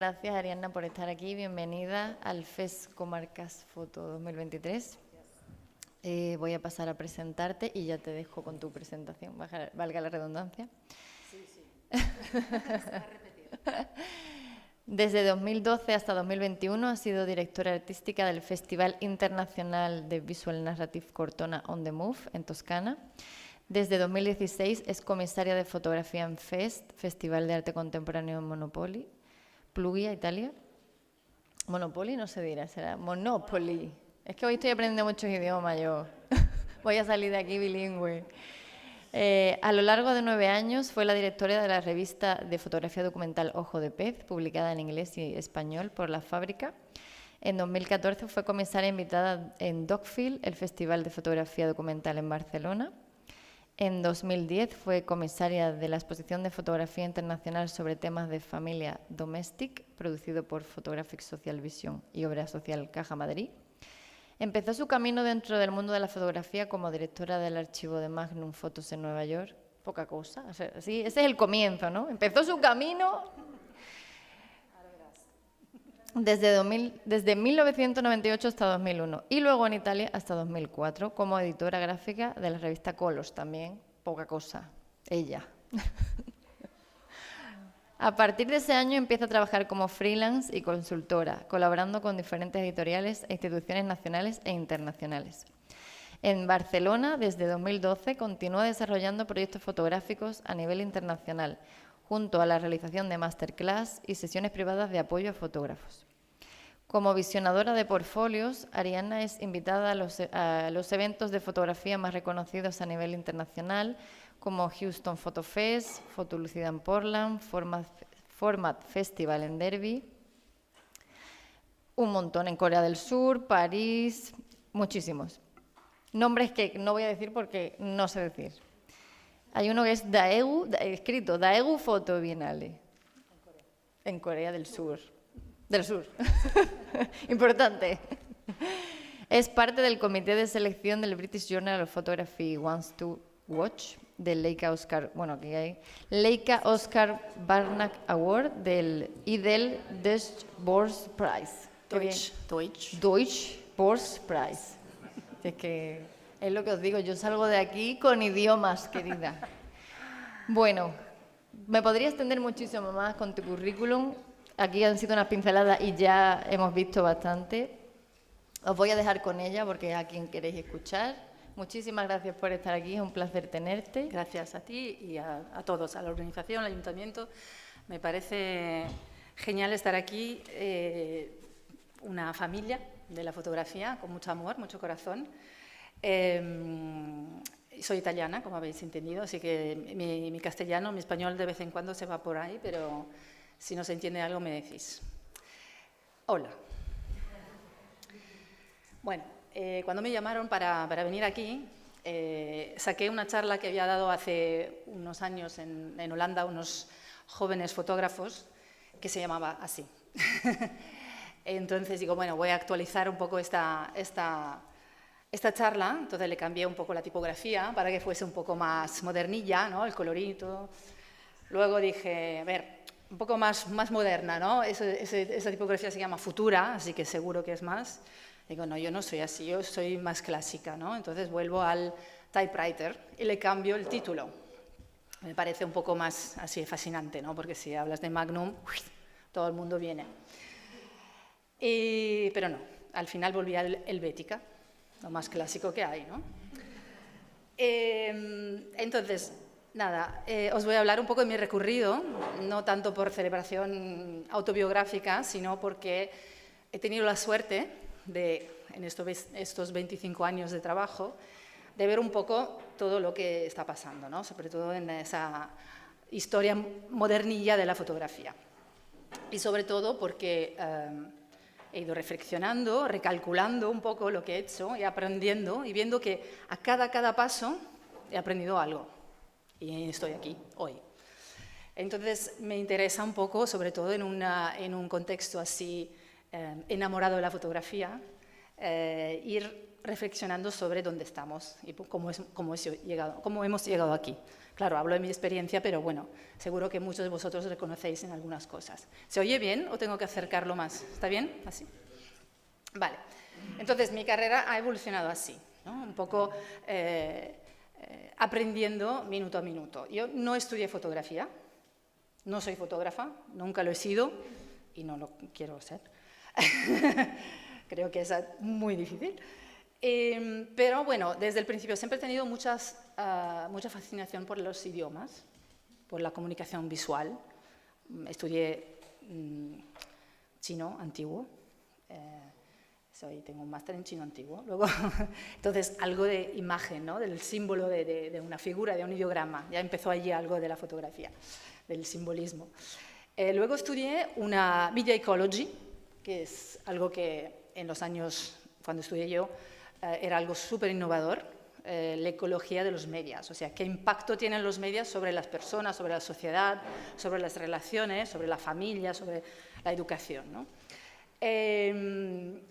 Gracias, Ariadna, por estar aquí. Bienvenida al FES Comarcas Foto 2023. Voy a pasar a presentarte y ya te dejo con tu presentación, valga la redundancia. Sí, sí. Se va a repetir. Desde 2012 hasta 2021 ha sido directora artística del Festival Internacional de Visual Narrative Cortona On The Move en Toscana. Desde 2016 es comisaria de fotografía en FEST, Festival de Arte Contemporáneo en Monopoli, Plugia, Italia. Monopoli no se dirá, será Monopoly. Es que hoy estoy aprendiendo muchos idiomas yo. Voy a salir de aquí bilingüe. A lo largo de 9 años fue la directora de la revista de fotografía documental Ojo de Pez, publicada en inglés y español por La Fábrica. En 2014 fue comisaria invitada en Dogfield, el Festival de Fotografía Documental en Barcelona. En 2010 fue comisaria de la exposición de fotografía internacional sobre temas de familia domestic, producido por Photographic Social Vision y Obra Social Caja Madrid. Empezó su camino dentro del mundo de la fotografía como directora del archivo de Magnum Photos en Nueva York. Poca cosa, o sea, sí, ese es el comienzo, ¿no? Empezó su camino desde 1998 hasta 2001 y luego en Italia hasta 2004 como editora gráfica de la revista Colors, también poca cosa, ella. A partir de ese año empieza a trabajar como freelance y consultora, colaborando con diferentes editoriales e instituciones nacionales e internacionales. En Barcelona, desde 2012, continúa desarrollando proyectos fotográficos a nivel internacional, junto a la realización de masterclass y sesiones privadas de apoyo a fotógrafos. Como visionadora de portfolios, Ariadna es invitada a los eventos de fotografía más reconocidos a nivel internacional, como Houston Photo Fest, Fotolucida en Portland, Format Festival en Derby, un montón en Corea del Sur, París, muchísimos. Nombres que no voy a decir porque no sé decir. Hay uno que es escrito Daegu Photo Biennale, en Corea del Sur. Del Sur. Importante. Es parte del comité de selección del British Journal of Photography Wants to Watch, del Leica Oscar Barnack Award y del Deutsche Börse Prize. Deutsche Börse Prize. Es que es lo que os digo, yo salgo de aquí con idiomas, querida. Bueno, me podría extender muchísimo más con tu currículum. Aquí han sido unas pinceladas y ya hemos visto bastante. Os voy a dejar con ella porque es a quien queréis escuchar. Muchísimas gracias por estar aquí, es un placer tenerte. Gracias a ti y a todos, a la organización, al ayuntamiento. Me parece genial estar aquí, una familia de la fotografía, con mucho amor, mucho corazón. Soy italiana, como habéis entendido, así que mi castellano, mi español de vez en cuando se va por ahí, pero si no se entiende algo me decís. Hola. Bueno, cuando me llamaron para venir aquí, saqué una charla que había dado hace unos años en Holanda a unos jóvenes fotógrafos que se llamaba así. Entonces digo, bueno, voy a actualizar un poco esta charla, entonces le cambié un poco la tipografía para que fuese un poco más modernilla, ¿no? El colorito. Luego dije, a ver, un poco más moderna, ¿no? Esa tipografía se llama Futura, así que seguro que es más. Digo, no, yo no soy así, yo soy más clásica, ¿no? Entonces vuelvo al typewriter y le cambio el título. Me parece un poco más así fascinante, ¿no? Porque si hablas de Magnum, todo el mundo viene. Pero no, al final volví al Helvética, lo más clásico que hay, ¿no? Entonces, nada, os voy a hablar un poco de mi recorrido, no tanto por celebración autobiográfica, sino porque he tenido la suerte de, en estos 25 años de trabajo, de ver un poco todo lo que está pasando, ¿no? Sobre todo en esa historia modernilla de la fotografía. Y sobre todo porque he ido reflexionando, recalculando un poco lo que he hecho y aprendiendo y viendo que a cada paso he aprendido algo. Y estoy aquí hoy. Entonces me interesa un poco, sobre todo en un contexto así enamorado de la fotografía, ir reflexionando sobre dónde estamos y cómo hemos llegado aquí. Claro, hablo de mi experiencia, pero bueno, seguro que muchos de vosotros reconocéis en algunas cosas. ¿Se oye bien o tengo que acercarlo más? ¿Está bien? ¿Así? Vale. Entonces, mi carrera ha evolucionado así, ¿no? Un poco aprendiendo minuto a minuto. Yo no estudié fotografía, no soy fotógrafa, nunca lo he sido y no lo quiero ser. Creo que es muy difícil. Pero bueno, desde el principio siempre he tenido mucha fascinación por los idiomas, por la comunicación visual. Estudié chino antiguo, tengo un máster en chino antiguo. Luego, entonces, algo de imagen, ¿no? Del símbolo de una figura, de un ideograma. Ya empezó allí algo de la fotografía, del simbolismo. Luego estudié una Media Ecology, que es algo que en los años, cuando estudié yo, era algo súper innovador, la ecología de los medios, o sea, qué impacto tienen los medios sobre las personas, sobre la sociedad, sobre las relaciones, sobre la familia, sobre la educación, ¿no?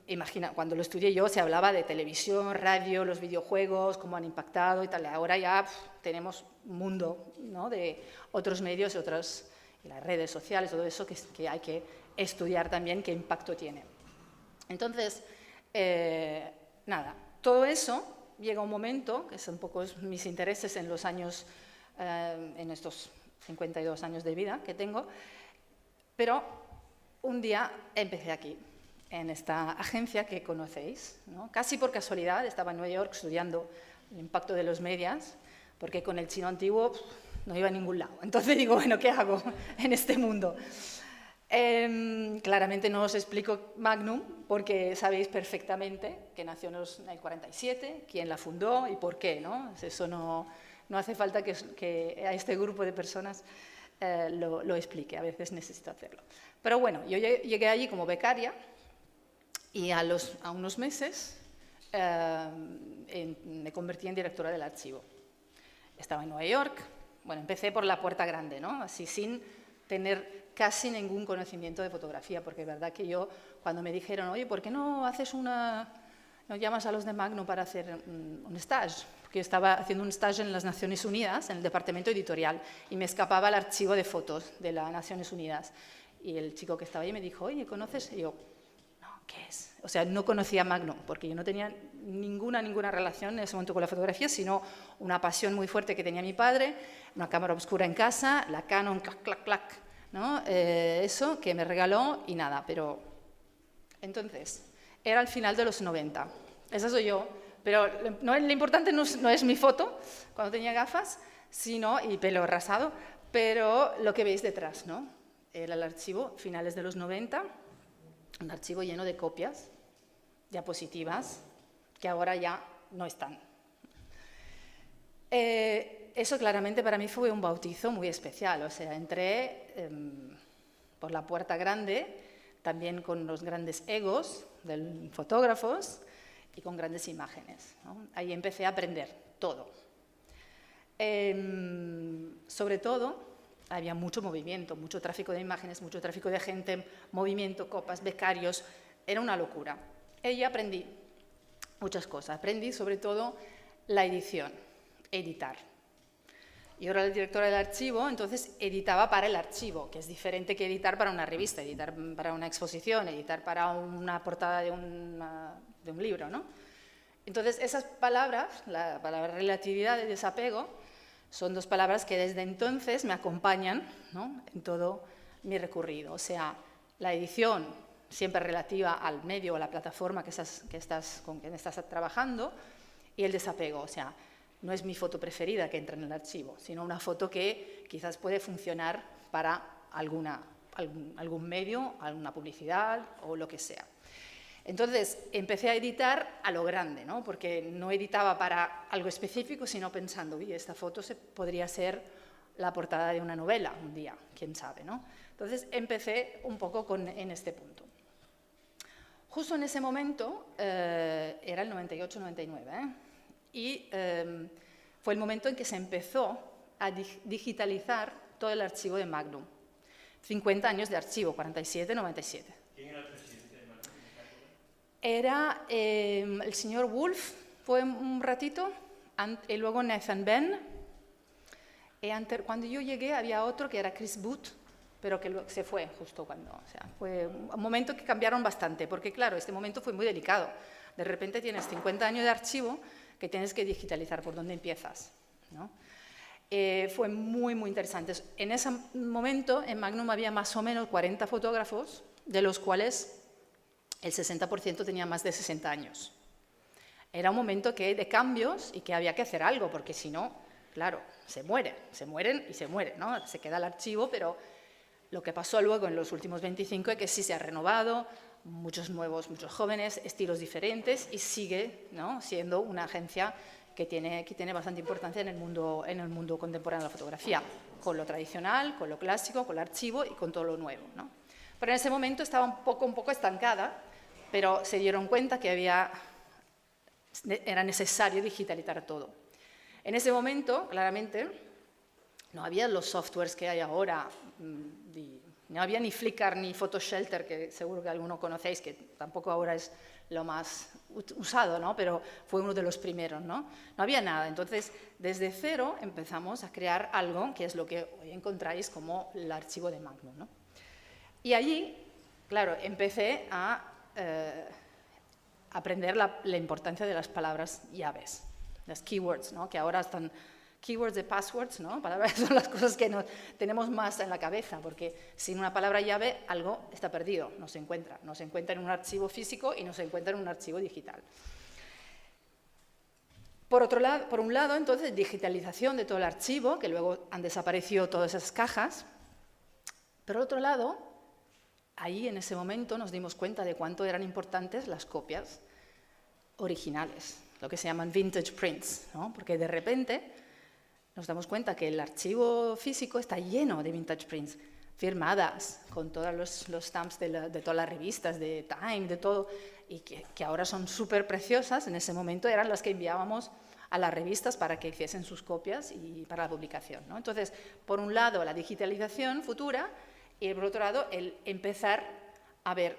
Imagina, cuando lo estudié yo se hablaba de televisión, radio, los videojuegos, cómo han impactado y tal. Ahora ya tenemos un mundo, ¿no? De otros medios, las redes sociales, todo eso que hay que estudiar también qué impacto tiene. Entonces, nada, todo eso llega un momento, que son un poco mis intereses en los años, en estos 52 años de vida que tengo, pero un día empecé aquí, en esta agencia que conocéis, ¿no? Casi por casualidad, estaba en Nueva York estudiando el impacto de los medios, porque con el chino antiguo no iba a ningún lado. Entonces digo, bueno, ¿qué hago en este mundo? Claramente no os explico Magnum, porque sabéis perfectamente que nació en el 47, quién la fundó y por qué, ¿no? Eso no hace falta que a este grupo de personas lo explique, a veces necesito hacerlo. Pero bueno, yo llegué allí como becaria y a unos meses me convertí en directora del archivo. Estaba en Nueva York, bueno, empecé por la puerta grande, ¿no? Así sin tener casi ningún conocimiento de fotografía, porque es verdad que yo, cuando me dijeron, oye, ¿por qué no llamas a los de Magnum para hacer un stage? Porque yo estaba haciendo un stage en las Naciones Unidas, en el departamento editorial, y me escapaba el archivo de fotos de las Naciones Unidas. Y el chico que estaba ahí me dijo, oye, ¿conoces? Y yo, no, ¿qué es? O sea, no conocía Magnum, porque yo no tenía ninguna relación en ese momento con la fotografía, sino una pasión muy fuerte que tenía mi padre, una cámara oscura en casa, la Canon, clac, clac, clac, ¿no? Eso que me regaló y nada, pero entonces, era al final de los 90, esa soy yo, pero lo importante no es mi foto cuando tenía gafas, y pelo rasado, pero lo que veis detrás, ¿no? Era el archivo, finales de los 90, un archivo lleno de copias, diapositivas, que ahora ya no están. Eso claramente para mí fue un bautizo muy especial, o sea, entré por la puerta grande, también con los grandes egos de los fotógrafos y con grandes imágenes, ¿no? Ahí empecé a aprender todo. Sobre todo, había mucho movimiento, mucho tráfico de imágenes, mucho tráfico de gente, movimiento, copas, becarios, era una locura. Y aprendí muchas cosas, aprendí sobre todo la edición, editar. Yo era la directora del archivo, entonces editaba para el archivo, que es diferente que editar para una revista, editar para una exposición, editar para una portada de un libro, ¿no? Entonces, esas palabras, la palabra relatividad y desapego, son dos palabras que desde entonces me acompañan, ¿no? En todo mi recorrido. O sea, la edición siempre relativa al medio o a la plataforma con quien estás trabajando, y el desapego, o sea, no es mi foto preferida que entra en el archivo, sino una foto que quizás puede funcionar para algún medio, alguna publicidad o lo que sea. Entonces, empecé a editar a lo grande, ¿no? Porque no editaba para algo específico, sino pensando, oye, esta foto podría ser la portada de una novela un día, quién sabe, ¿no? Entonces, empecé un poco en este punto. Justo en ese momento, era el 98-99, y fue el momento en que se empezó a digitalizar todo el archivo de Magnum. 50 años de archivo, 47-97. ¿Quién era el presidente de Magnum? Era el señor Wolf, fue un ratito, y luego Nathan Ben. Cuando yo llegué había otro que era Chris Booth, pero que se fue justo cuando, o sea, fue un momento que cambiaron bastante, porque claro, este momento fue muy delicado. De repente tienes 50 años de archivo que tienes que digitalizar, ¿por dónde empiezas? ¿No? Fue muy, muy interesante. En ese momento en Magnum había más o menos 40 fotógrafos, de los cuales el 60% tenía más de 60 años. Era un momento de cambios y que había que hacer algo, porque si no, claro, se mueren y se mueren, ¿no? Se queda el archivo, pero lo que pasó luego en los últimos 25 es que sí se ha renovado, muchos nuevos, muchos jóvenes, estilos diferentes, y sigue, ¿no?, siendo una agencia que tiene bastante importancia en el mundo contemporáneo de la fotografía, con lo tradicional, con lo clásico, con el archivo y con todo lo nuevo, ¿no? Pero en ese momento estaba un poco estancada, pero se dieron cuenta que era necesario digitalizar todo. En ese momento, claramente, no había los softwares que hay ahora, no había ni Flickr ni Photoshelter, que seguro que alguno conocéis, que tampoco ahora es lo más usado, ¿no? Pero fue uno de los primeros, ¿no? No había nada. Entonces, desde cero empezamos a crear algo que es lo que hoy encontráis como el archivo de Magnum, ¿no? Y allí, claro, empecé a aprender la importancia de las palabras llaves, las keywords, ¿no? Que ahora están keywords de passwords, ¿no? Palabras son las cosas que tenemos más en la cabeza, porque sin una palabra llave algo está perdido, no se encuentra en un archivo físico y no se encuentra en un archivo digital. Por un lado, entonces, digitalización de todo el archivo, que luego han desaparecido todas esas cajas. Por otro lado, ahí en ese momento nos dimos cuenta de cuánto eran importantes las copias originales, lo que se llaman vintage prints, ¿no? Porque de repente nos damos cuenta que el archivo físico está lleno de vintage prints, firmadas, con todos los stamps de todas las revistas, de Time, de todo, y que ahora son súper preciosas. En ese momento eran las que enviábamos a las revistas para que hiciesen sus copias y para la publicación, ¿no? Entonces, por un lado, la digitalización futura, y por otro lado, el empezar a ver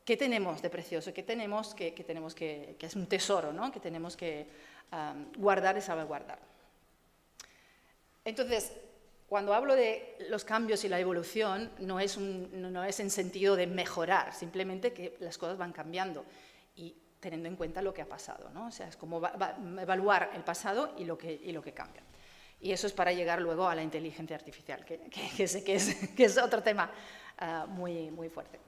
qué tenemos de precioso, qué tenemos que es un tesoro, ¿no? Que tenemos que guardar y salvaguardar. Entonces, cuando hablo de los cambios y la evolución, no es en sentido de mejorar, simplemente que las cosas van cambiando y teniendo en cuenta lo que ha pasado, ¿no? O sea, es como evaluar el pasado y lo que cambia. Y eso es para llegar luego a la inteligencia artificial, que sé que es otro tema muy, muy fuerte.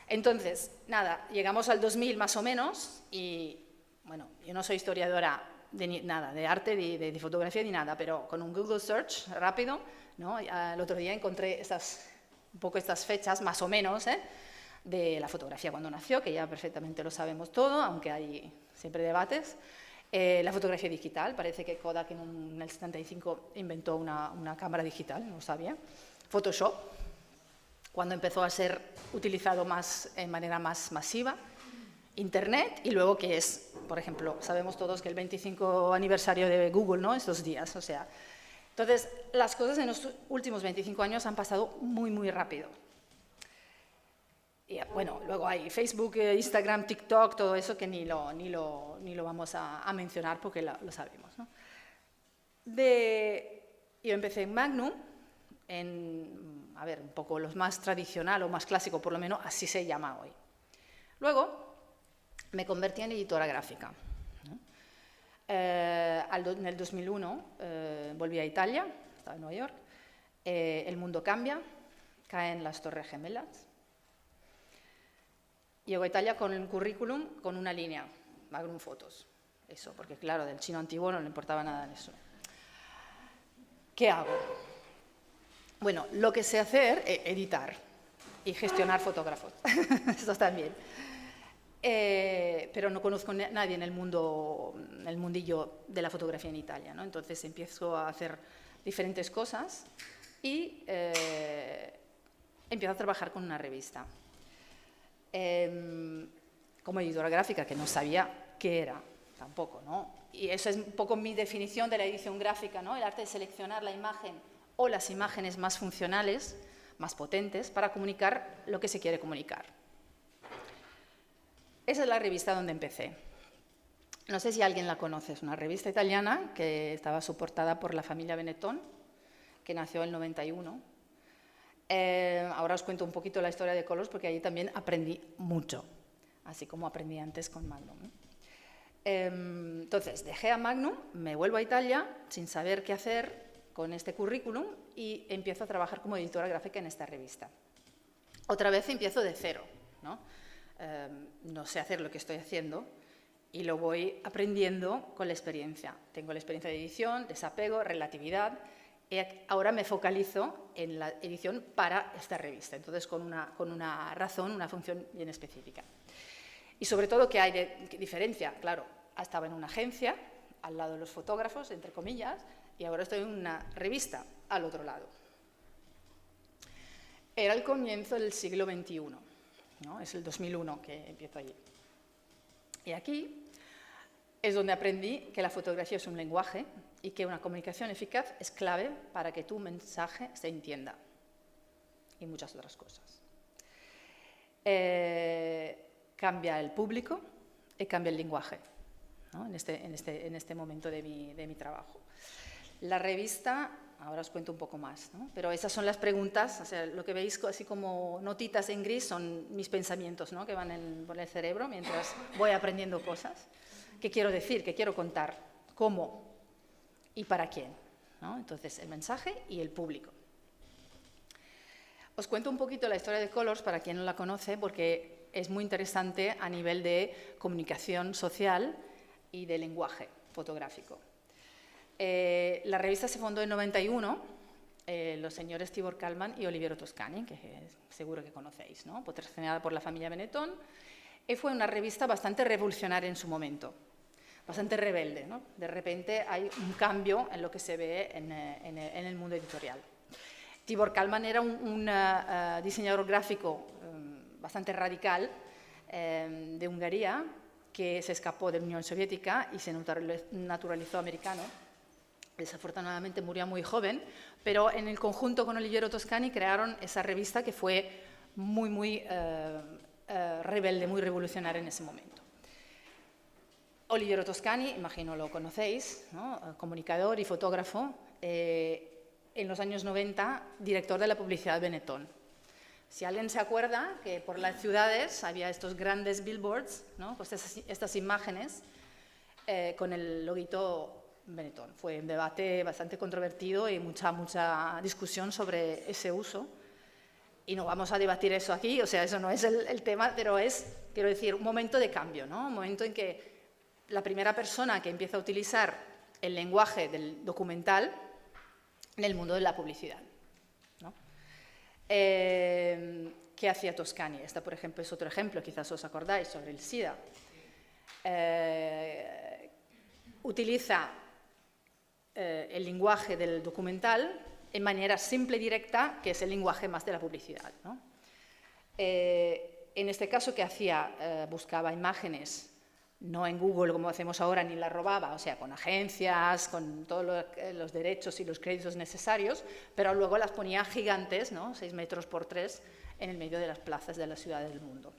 Entonces, nada, llegamos al 2000 más o menos y, bueno, yo no soy historiadora de arte, de fotografía ni nada, pero con un Google Search rápido, ¿no? El otro día encontré un poco estas fechas, más o menos, de la fotografía cuando nació, que ya perfectamente lo sabemos todo, aunque hay siempre debates. La fotografía digital, parece que Kodak en el 75 inventó una cámara digital, no lo sabía. Photoshop, cuando empezó a ser utilizado en manera más masiva. Internet, y luego que es, por ejemplo, sabemos todos que el 25 aniversario de Google, ¿no? Estos días, o sea. Entonces, las cosas en los últimos 25 años han pasado muy, muy rápido. Y, bueno, luego hay Facebook, Instagram, TikTok, todo eso que ni lo vamos a mencionar porque lo sabemos, ¿no? Yo empecé en Magnum, a ver, un poco lo más tradicional o más clásico, por lo menos así se llama hoy. Luego me convertí en editora gráfica, ¿no? En el 2001 volví a Italia, estaba en Nueva York, el mundo cambia, caen las Torres Gemelas. Llego a Italia con el currículum, con una línea, Magnum Fotos. Eso, porque claro, del chino antiguo no le importaba nada de eso. ¿Qué hago? Bueno, lo que sé hacer es editar y gestionar fotógrafos. Eso está bien. Pero no conozco a nadie en el mundillo de la fotografía en Italia, ¿no? Entonces empiezo a hacer diferentes cosas y empiezo a trabajar con una revista. Como editora gráfica, que no sabía qué era tampoco, ¿no? Y eso es un poco mi definición de la edición gráfica, ¿no? El arte de seleccionar la imagen o las imágenes más funcionales, más potentes, para comunicar lo que se quiere comunicar. Esa es la revista donde empecé. No sé si alguien la conoce, es una revista italiana que estaba soportada por la familia Benetton, que nació en el 91. Ahora os cuento un poquito la historia de Colors porque allí también aprendí mucho, así como aprendí antes con Magnum. Entonces, dejé a Magnum, me vuelvo a Italia sin saber qué hacer con este currículum y empiezo a trabajar como editora gráfica en esta revista. Otra vez empiezo de cero, ¿no? No sé hacer lo que estoy haciendo y lo voy aprendiendo con la experiencia. Tengo la experiencia de edición, desapego, relatividad. Y ahora me focalizo en la edición para esta revista, entonces con una razón, una función bien específica. Y sobre todo, ¿qué hay de diferencia? Claro, estaba en una agencia, al lado de los fotógrafos, entre comillas, y ahora estoy en una revista, al otro lado. Era el comienzo del siglo XXI, ¿no? Es el 2001 que empiezo allí. Y aquí es donde aprendí que la fotografía es un lenguaje y que una comunicación eficaz es clave para que tu mensaje se entienda. Y muchas otras cosas. Cambia el público y cambia el lenguaje, ¿no? en este momento de mi trabajo. La revista, ahora os cuento un poco más, ¿no? Pero esas son las preguntas, o sea, lo que veis así como notitas en gris son mis pensamientos, ¿no? Que van por el cerebro mientras voy aprendiendo cosas. ¿Qué quiero decir? ¿Qué quiero contar? ¿Cómo? ¿Y para quién? ¿No? Entonces, el mensaje y el público. Os cuento un poquito la historia de Colors para quien no la conoce, porque es muy interesante a nivel de comunicación social y de lenguaje fotográfico. La revista se fundó en 91, los señores Tibor Kalman y Oliviero Toscani, que seguro que conocéis, ¿no? Patrocinada por la familia Benetton, y fue una revista bastante revolucionaria en su momento, bastante rebelde, ¿no? De repente hay un cambio en lo que se ve en el mundo editorial. Tibor Kalman era un diseñador gráfico bastante radical de Hungría, que se escapó de la Unión Soviética y se naturalizó americano. Desafortunadamente murió muy joven, pero en el conjunto con Oliviero Toscani crearon esa revista que fue muy rebelde, muy revolucionaria en ese momento. Oliviero Toscani, imagino lo conocéis, ¿no? Comunicador y fotógrafo, en los años 90, director de la publicidad Benetton. Si alguien se acuerda que por las ciudades había estos grandes billboards, ¿no? Pues estas imágenes con el loguito Benetton. Fue un debate bastante controvertido y mucha discusión sobre ese uso. Y no vamos a debatir eso aquí, o sea, eso no es el tema, pero es, quiero decir, un momento de cambio, ¿no? Un momento en que la primera persona que empieza a utilizar el lenguaje del documental en el mundo de la publicidad, ¿no? ¿Qué hacía Toscani? Esta, por ejemplo, es otro ejemplo, quizás os acordáis, sobre el SIDA. Utiliza el lenguaje del documental en manera simple y directa, que es el lenguaje más de la publicidad, ¿no? En este caso, ¿qué hacía? Buscaba imágenes, no en Google como hacemos ahora, ni las robaba, o sea, con agencias, con todos los derechos y los créditos necesarios, pero luego las ponía gigantes, ¿no? 6 metros por 3, en el medio de las plazas de las ciudades del mundo.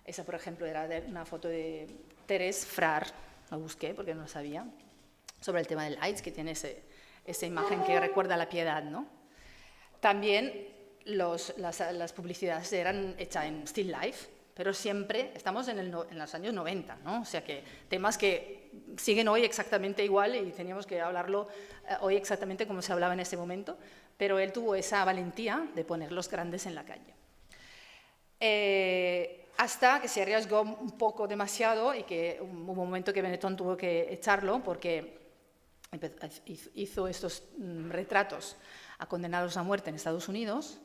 Esa, por ejemplo, era una foto de Thérèse Frard, la busqué porque no lo sabía, sobre el tema del AIDS, que tiene esa imagen que recuerda a la piedad, ¿no? También las publicidades eran hechas en still life, pero siempre estamos en los años 90, ¿no? O sea que temas que siguen hoy exactamente igual y teníamos que hablarlo hoy exactamente como se hablaba en ese momento, pero él tuvo esa valentía de ponerlos grandes en la calle. Hasta que se arriesgó un poco demasiado y que hubo un momento que Benetton tuvo que echarlo porque hizo estos retratos a condenados a muerte en Estados Unidos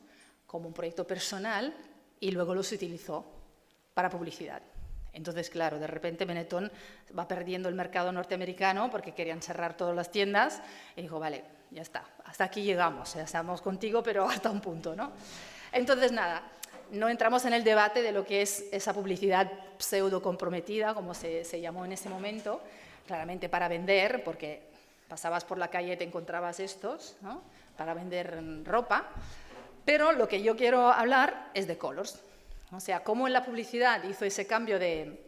como un proyecto personal y luego los utilizó para publicidad. Entonces, claro, de repente Benetton va perdiendo el mercado norteamericano porque querían cerrar todas las tiendas y dijo, vale, ya está, hasta aquí llegamos, ya estamos contigo, pero hasta un punto, ¿no? Entonces, nada, no entramos en el debate de lo que es esa publicidad pseudo comprometida, como se llamó en ese momento, claramente para vender, porque pasabas por la calle y te encontrabas estos, ¿no? Para vender ropa, pero lo que yo quiero hablar es de Colors. O sea, cómo en la publicidad hizo ese cambio de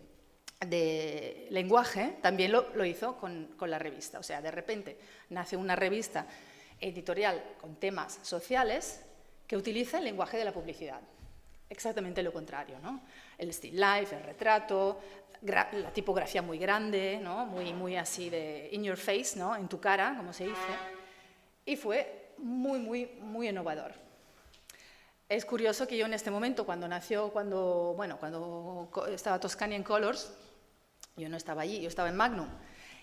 lenguaje, también lo hizo con la revista. O sea, de repente nace una revista editorial con temas sociales que utiliza el lenguaje de la publicidad. Exactamente lo contrario, ¿no? El still life, el retrato, la tipografía muy grande, ¿no? Muy así de in your face, ¿no? En tu cara, como se dice. Y fue muy innovador. Es curioso que yo en este momento, cuando estaba Toscani en Colors, yo no estaba allí, yo estaba en Magnum,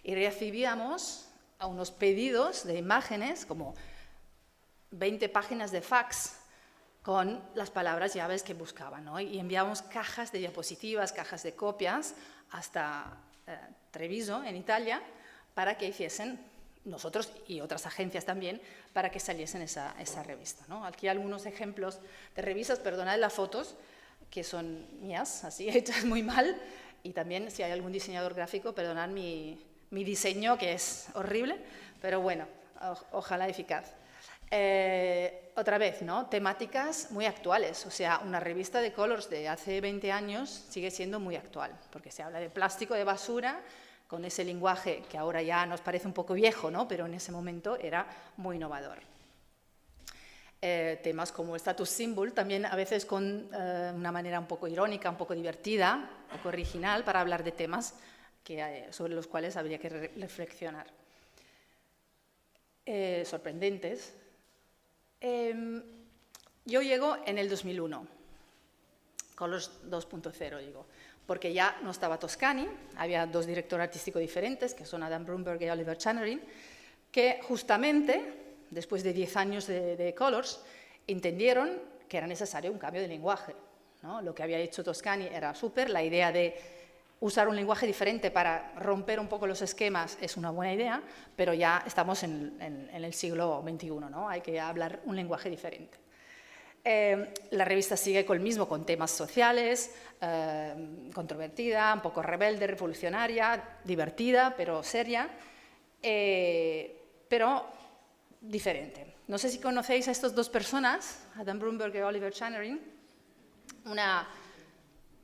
y recibíamos a unos pedidos de imágenes, como 20 páginas de fax, con las palabras llaves que buscaban, ¿no? Y enviábamos cajas de diapositivas, cajas de copias, hasta Treviso, en Italia, para que hiciesen, nosotros y otras agencias también, para que saliesen esa revista, ¿no? Aquí algunos ejemplos de revistas, perdonad las fotos, que son mías, así, hechas muy mal, y también si hay algún diseñador gráfico, perdonad mi diseño, que es horrible, pero bueno, ojalá eficaz. Otra vez, ¿no? Temáticas muy actuales, o sea, una revista de Colors de hace 20 años sigue siendo muy actual, porque se habla de plástico, de basura, con ese lenguaje que ahora ya nos parece un poco viejo, ¿no? Pero en ese momento era muy innovador. Temas como el status symbol, también a veces con una manera un poco irónica, un poco divertida, un poco original, para hablar de temas sobre los cuales habría que reflexionar. Sorprendentes. Yo llego en el 2001, Colors 2.0, digo, porque ya no estaba Toscani, había dos directores artísticos diferentes, que son Adam Brumberg y Oliver Channerin, que justamente, después de 10 años de Colors, entendieron que era necesario un cambio de lenguaje, ¿no? Lo que había hecho Toscani era súper, la idea de usar un lenguaje diferente para romper un poco los esquemas es una buena idea, pero ya estamos en el siglo XXI, ¿no? Hay que hablar un lenguaje diferente. La revista sigue con temas sociales, controvertida, un poco rebelde, revolucionaria, divertida, pero seria, pero diferente. No sé si conocéis a estas dos personas, Adam Brumberg y Oliver Channerin, una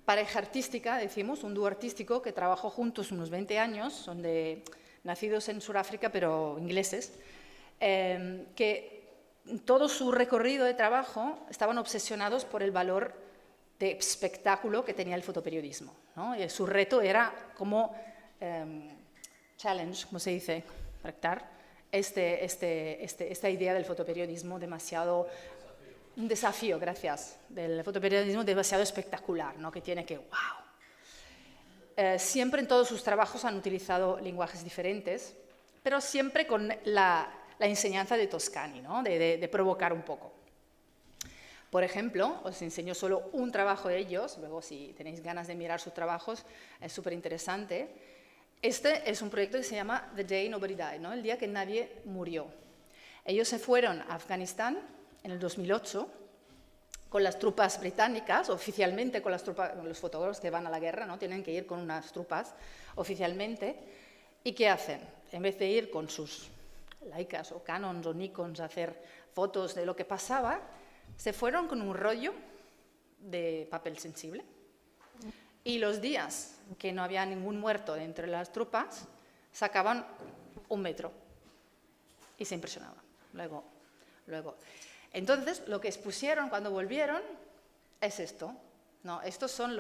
pareja artística, decimos, un dúo artístico que trabajó juntos unos 20 años, son nacidos en Sudáfrica, pero ingleses, que todo su recorrido de trabajo estaban obsesionados por el valor de espectáculo que tenía el fotoperiodismo, ¿no? Y su reto era como challenge, como se dice, rectar esta idea del fotoperiodismo demasiado... Un desafío, gracias, del fotoperiodismo demasiado espectacular, ¿no? Que tiene que, wow. Siempre en todos sus trabajos han utilizado lenguajes diferentes, pero siempre con la enseñanza de Toscani, ¿no? de provocar un poco. Por ejemplo, os enseño solo un trabajo de ellos, luego si tenéis ganas de mirar sus trabajos, es súper interesante. Este es un proyecto que se llama The Day Nobody Died, ¿no? El día que nadie murió. Ellos se fueron a Afganistán en el 2008, con las tropas británicas, oficialmente con los fotógrafos que van a la guerra, ¿no? Tienen que ir con unas tropas oficialmente. ¿Y qué hacen? En vez de ir con sus Leicas o Canons o Nikons a hacer fotos de lo que pasaba, se fueron con un rollo de papel sensible. Y los días que no había ningún muerto entre las tropas, sacaban 1 metro y se impresionaban. Luego. Entonces, lo que expusieron cuando volvieron es esto. No, estos son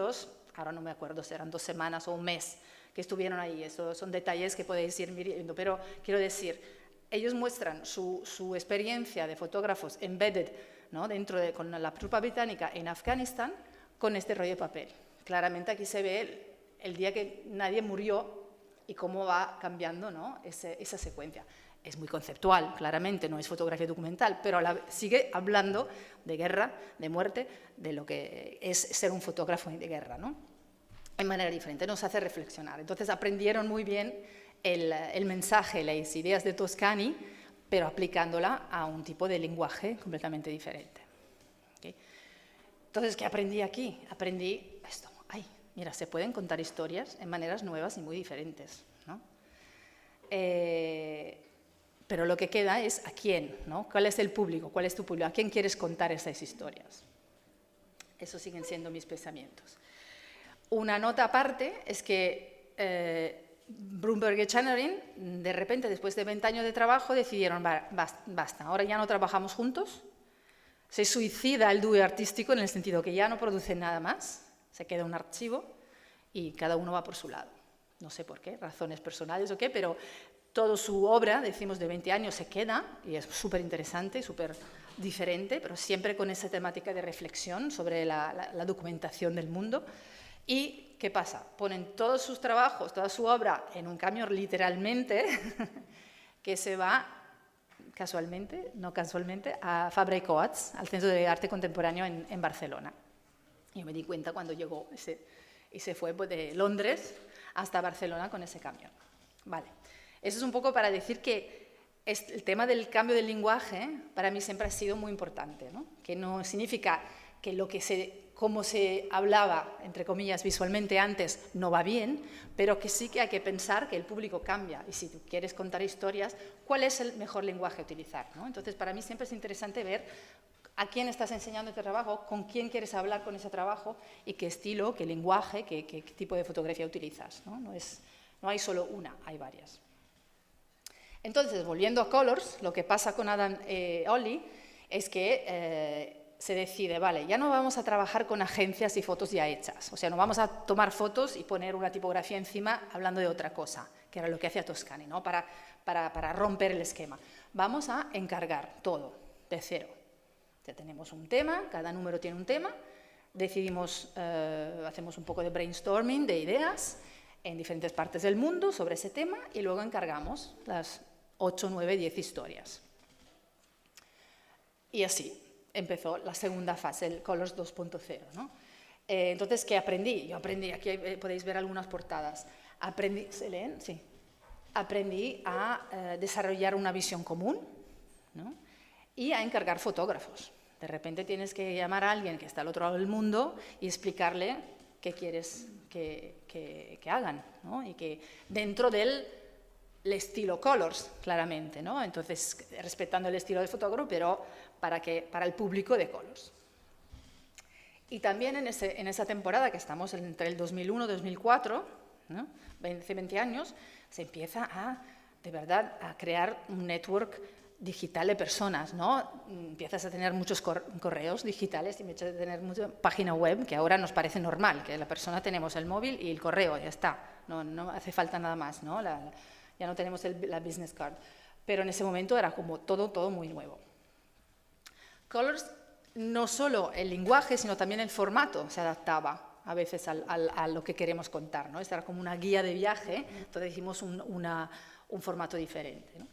ahora no me acuerdo si eran 2 semanas o 1 mes que estuvieron ahí. Estos son detalles que podéis ir viendo, pero quiero decir, ellos muestran su experiencia de fotógrafos embedded, ¿no? con la tropa británica en Afganistán con este rollo de papel. Claramente aquí se ve el día que nadie murió y cómo va cambiando, ¿no? esa secuencia. Es muy conceptual, claramente, no es fotografía documental, pero sigue hablando de guerra, de muerte, de lo que es ser un fotógrafo de guerra, ¿no? En manera diferente, nos hace reflexionar. Entonces aprendieron muy bien el mensaje, las ideas de Toscani, pero aplicándola a un tipo de lenguaje completamente diferente. ¿Okay? Entonces, ¿qué aprendí aquí? Aprendí esto. Ay, mira, se pueden contar historias en maneras nuevas y muy diferentes, ¿no? Pero lo que queda es a quién, ¿no? ¿Cuál es el público? ¿Cuál es tu público? ¿A quién quieres contar esas historias? Esos siguen siendo mis pensamientos. Una nota aparte es que Bloomberg y Channeling, de repente, después de 20 años de trabajo, decidieron, basta, ahora ya no trabajamos juntos. Se suicida el dúo artístico en el sentido que ya no producen nada más, se queda un archivo y cada uno va por su lado. No sé por qué, razones personales o qué, pero toda su obra, decimos de 20 años, se queda y es súper interesante, súper diferente, pero siempre con esa temática de reflexión sobre la documentación del mundo. ¿Y qué pasa? Ponen todos sus trabajos, toda su obra en un camión literalmente, que se va casualmente, no casualmente, a Fabra y Coats, al Centro de Arte Contemporáneo en Barcelona. Yo me di cuenta cuando llegó y se fue de Londres hasta Barcelona con ese camión. Vale. Eso es un poco para decir que el tema del cambio del lenguaje para mí siempre ha sido muy importante, ¿no? Que no significa que cómo se hablaba, entre comillas, visualmente antes no va bien, pero que sí que hay que pensar que el público cambia y si tú quieres contar historias, ¿cuál es el mejor lenguaje a utilizar, ¿no? Entonces, para mí siempre es interesante ver a quién estás enseñando este trabajo, con quién quieres hablar con ese trabajo y qué estilo, qué lenguaje, qué tipo de fotografía utilizas, ¿no? No hay solo una, hay varias. Entonces, volviendo a Colors, lo que pasa con Adam Olley es que se decide, vale, ya no vamos a trabajar con agencias y fotos ya hechas, o sea, no vamos a tomar fotos y poner una tipografía encima hablando de otra cosa, que era lo que hacía Toscani, ¿no? Para romper el esquema. Vamos a encargar todo, de cero. Ya tenemos un tema, cada número tiene un tema, decidimos, hacemos un poco de brainstorming de ideas en diferentes partes del mundo sobre ese tema y luego encargamos las 8, 9, 10 historias. Y así empezó la segunda fase, el Colors 2.0, ¿no? Entonces, ¿qué aprendí? Yo aprendí, aquí podéis ver algunas portadas. ¿Se leen? Sí. Aprendí a desarrollar una visión común, ¿no? Y a encargar fotógrafos. De repente tienes que llamar a alguien que está al otro lado del mundo y explicarle qué quieres que hagan, ¿no? Y que dentro del estilo Colors, claramente, ¿no? Entonces, respetando el estilo del fotógrafo, pero para el público de Colors. Y también en esa temporada, que estamos entre el 2001 y 2004, ¿no? 20 años, se empieza de verdad, a crear un network digital de personas, ¿no? Empiezas a tener muchos correos digitales y empiezas a tener mucha página web, que ahora nos parece normal, que la persona tenemos el móvil y el correo, ya está, no hace falta nada más, ¿no? Ya no tenemos la business card, pero en ese momento era como todo muy nuevo. Colors, no solo el lenguaje, sino también el formato se adaptaba a veces a lo que queremos contar, ¿no? Esta era como una guía de viaje, entonces hicimos un formato diferente, ¿no?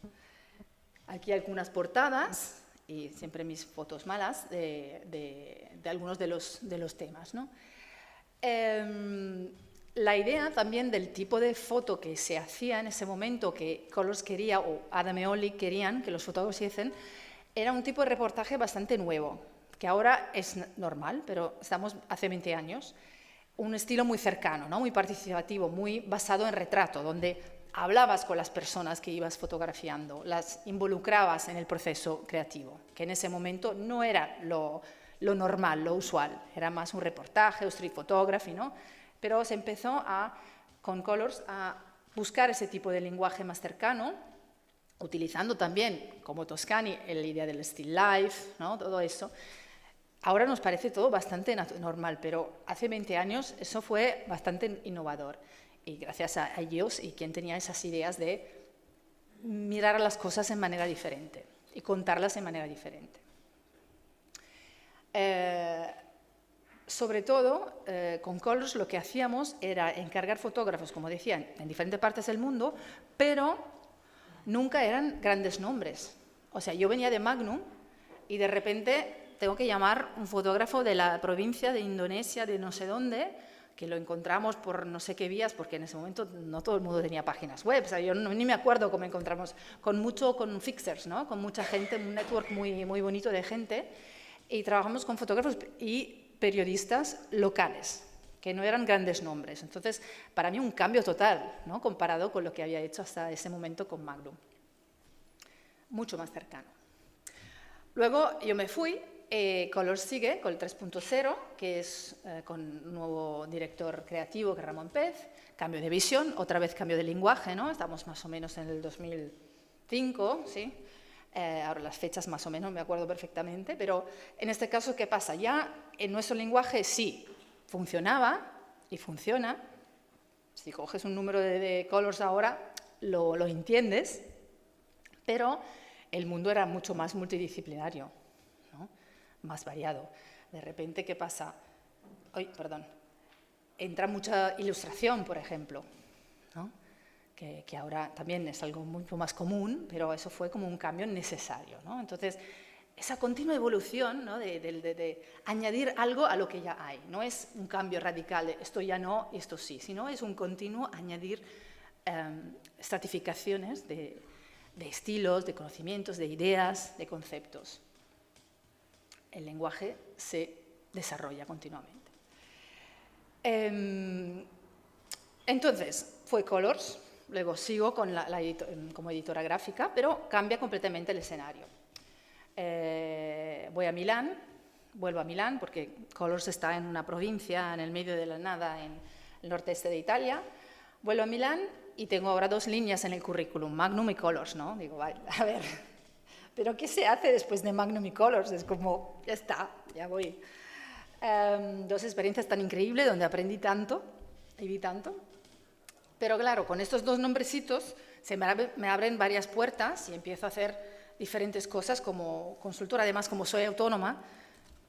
Aquí algunas portadas y siempre mis fotos malas de algunos de los temas, ¿no? La idea también del tipo de foto que se hacía en ese momento, que Colors quería, o Adam y Olley querían que los fotógrafos hiciesen, era un tipo de reportaje bastante nuevo, que ahora es normal, pero estamos hace 20 años, un estilo muy cercano, ¿no? Muy participativo, muy basado en retrato, donde hablabas con las personas que ibas fotografiando, las involucrabas en el proceso creativo, que en ese momento no era lo normal, lo usual, era más un reportaje o street photography, ¿no? Pero se empezó con Colors a buscar ese tipo de lenguaje más cercano, utilizando también, como Toscani, la idea del still life, ¿no? Todo eso. Ahora nos parece todo bastante normal, pero hace 20 años eso fue bastante innovador. Y gracias a ellos y quien tenía esas ideas de mirar las cosas en manera diferente y contarlas de manera diferente. Sobre todo, con Colors lo que hacíamos era encargar fotógrafos, como decían, en diferentes partes del mundo, pero nunca eran grandes nombres. O sea, yo venía de Magnum y de repente tengo que llamar un fotógrafo de la provincia de Indonesia, de no sé dónde, que lo encontramos por no sé qué vías, porque en ese momento no todo el mundo tenía páginas web. O sea, yo ni me acuerdo cómo encontramos, con fixers, ¿no? Con mucha gente, un network muy bonito de gente, y trabajamos con fotógrafos y periodistas locales, que no eran grandes nombres. Entonces, para mí un cambio total, ¿no? Comparado con lo que había hecho hasta ese momento con Magnum. Mucho más cercano. Luego yo me fui Colors sigue con el 3.0, que es con un nuevo director creativo, que es Ramón Pez, cambio de visión, otra vez cambio de lenguaje, ¿no? Estamos más o menos en el 2005, ¿sí? Ahora las fechas más o menos me acuerdo perfectamente, pero en este caso, ¿qué pasa? Ya en nuestro lenguaje sí funcionaba y funciona. Si coges un número de colors ahora, lo entiendes, pero el mundo era mucho más multidisciplinario, ¿no? Más variado. De repente, ¿qué pasa? Entra mucha ilustración, por ejemplo, ¿no? Que ahora también es algo mucho más común, pero eso fue como un cambio necesario, ¿no? Entonces, esa continua evolución, ¿no? de añadir algo a lo que ya hay. No es un cambio radical de esto ya no y esto sí, sino es un continuo añadir estratificaciones de estilos, de conocimientos, de ideas, de conceptos. El lenguaje se desarrolla continuamente. Entonces, fue Colors, luego sigo con como editora gráfica, pero cambia completamente el escenario. Vuelvo a Milán, porque Colors está en una provincia en el medio de la nada, en el norte-este de Italia. Vuelvo a Milán y tengo ahora 2 líneas en el currículum, Magnum y Colors, ¿no? Digo, vale, a ver, ¿pero qué se hace después de Magnum y Colors? Es como, ya está, ya voy. 2 experiencias tan increíbles donde aprendí tanto y vi tanto. Pero claro, con estos 2 nombrecitos me abren varias puertas y empiezo a hacer diferentes cosas como consultora. Además, como soy autónoma,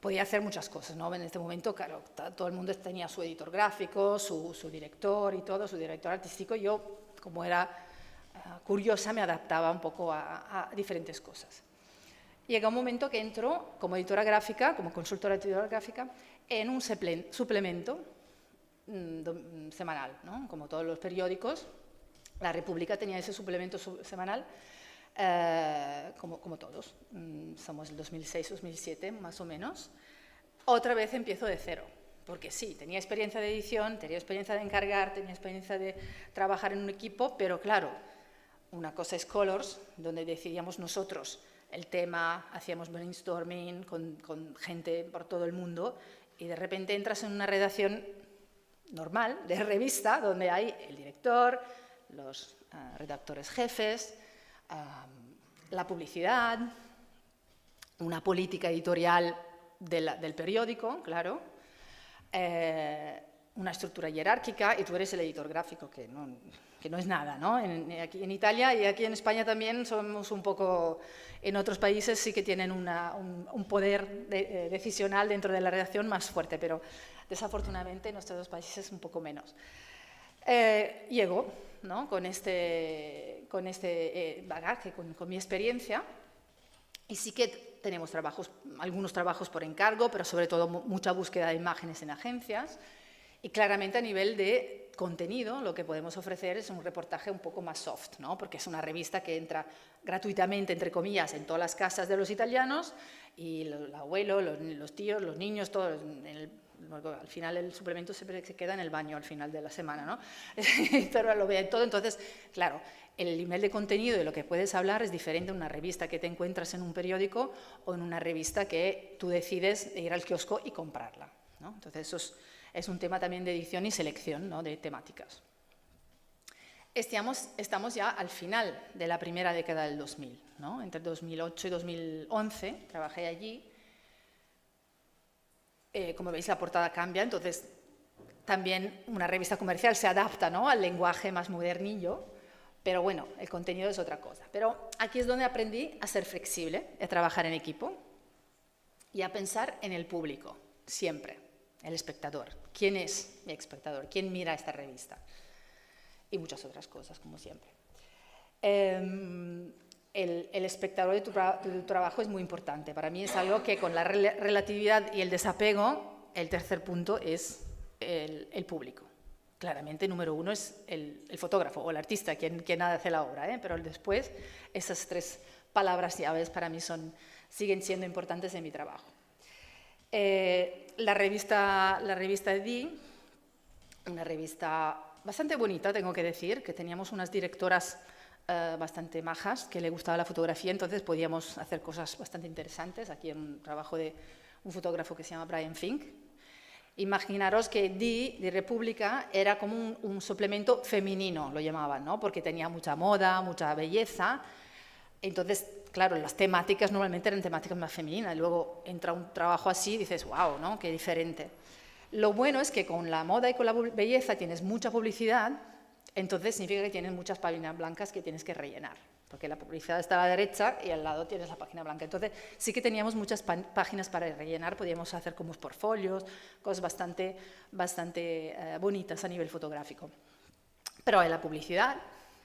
podía hacer muchas cosas, ¿no? En este momento, claro, todo el mundo tenía su editor gráfico, su director y todo, su director artístico. Yo, como era curiosa, me adaptaba un poco a diferentes cosas. Llega un momento que entro como editora gráfica, como consultora editora gráfica, en un suplemento semanal, ¿no? Como todos los periódicos, La República tenía ese suplemento semanal, como todos. Somos el 2006-2007, más o menos. Otra vez empiezo de cero, porque sí, tenía experiencia de edición, tenía experiencia de encargar, tenía experiencia de trabajar en un equipo, pero claro, una cosa es Colors, donde decidíamos nosotros el tema, hacíamos brainstorming con gente por todo el mundo, y de repente entras en una redacción normal, de revista, donde hay el director, los redactores jefes, la publicidad, una política editorial del periódico, claro, una estructura jerárquica, y tú eres el editor gráfico, que no es nada, ¿no? Aquí en Italia y aquí en España también somos un poco, en otros países sí que tienen un poder decisional dentro de la redacción más fuerte, pero desafortunadamente en nuestros 2 países un poco menos. Llego, ¿no? con este bagaje, con mi experiencia, y sí que tenemos algunos trabajos por encargo, pero sobre todo mucha búsqueda de imágenes en agencias, y claramente a nivel de contenido lo que podemos ofrecer es un reportaje un poco más soft, ¿no? Porque es una revista que entra gratuitamente, entre comillas, en todas las casas de los italianos, y el abuelo, los tíos, los niños, todos, al final el suplemento siempre se queda en el baño al final de la semana, ¿no? Pero lo vean todo. Entonces, claro, el nivel de contenido de lo que puedes hablar es diferente a una revista que te encuentras en un periódico o en una revista que tú decides ir al kiosco y comprarla, ¿no? Entonces, eso es un tema también de edición y selección, ¿no? De temáticas. Estamos ya al final de la primera década del 2000, ¿no? Entre 2008 y 2011 trabajé allí. Como veis, la portada cambia, entonces también una revista comercial se adapta, ¿no? Al lenguaje más modernillo, pero bueno, el contenido es otra cosa. Pero aquí es donde aprendí a ser flexible, a trabajar en equipo y a pensar en el público, siempre, el espectador. ¿Quién es mi espectador? ¿Quién mira esta revista? Y muchas otras cosas, como siempre. El espectador de tu trabajo es muy importante. Para mí es algo que con la relatividad y el desapego, el tercer punto es el público. Claramente, número 1 es el fotógrafo o el artista, quien hace la obra, pero después esas 3 palabras llaves para mí siguen siendo importantes en mi trabajo. La revista Di, una revista bastante bonita, tengo que decir, que teníamos unas directoras bastante majas, que le gustaba la fotografía, entonces podíamos hacer cosas bastante interesantes. Aquí hay un trabajo de un fotógrafo que se llama Brian Fink. Imaginaros que Die República era como un suplemento femenino, lo llamaban, ¿no? Porque tenía mucha moda, mucha belleza. Entonces, claro, las temáticas normalmente eran temáticas más femeninas. Luego entra un trabajo así y dices, wow, ¿no? Qué diferente. Lo bueno es que con la moda y con la belleza tienes mucha publicidad, entonces significa que tienes muchas páginas blancas que tienes que rellenar, porque la publicidad está a la derecha y al lado tienes la página blanca. Entonces sí que teníamos muchas páginas para rellenar, podíamos hacer como portfolios, cosas bastante bonitas a nivel fotográfico. Pero hay la publicidad,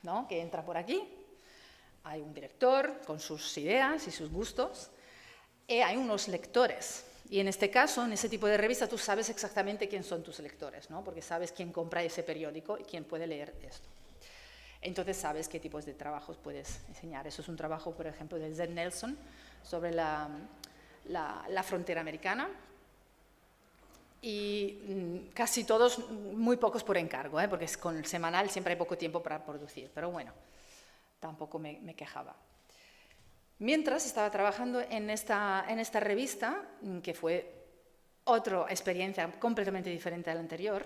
¿no? Que entra por aquí, hay un director con sus ideas y sus gustos, y hay unos lectores. Y en este caso, en ese tipo de revista, tú sabes exactamente quién son tus lectores, ¿no? Porque sabes quién compra ese periódico y quién puede leer esto. Entonces sabes qué tipos de trabajos puedes enseñar. Eso es un trabajo, por ejemplo, de Zed Nelson sobre la frontera americana. Y casi todos, muy pocos por encargo, porque con el semanal siempre hay poco tiempo para producir. Pero bueno, tampoco me quejaba. Mientras estaba trabajando en esta revista, que fue otra experiencia completamente diferente a la anterior,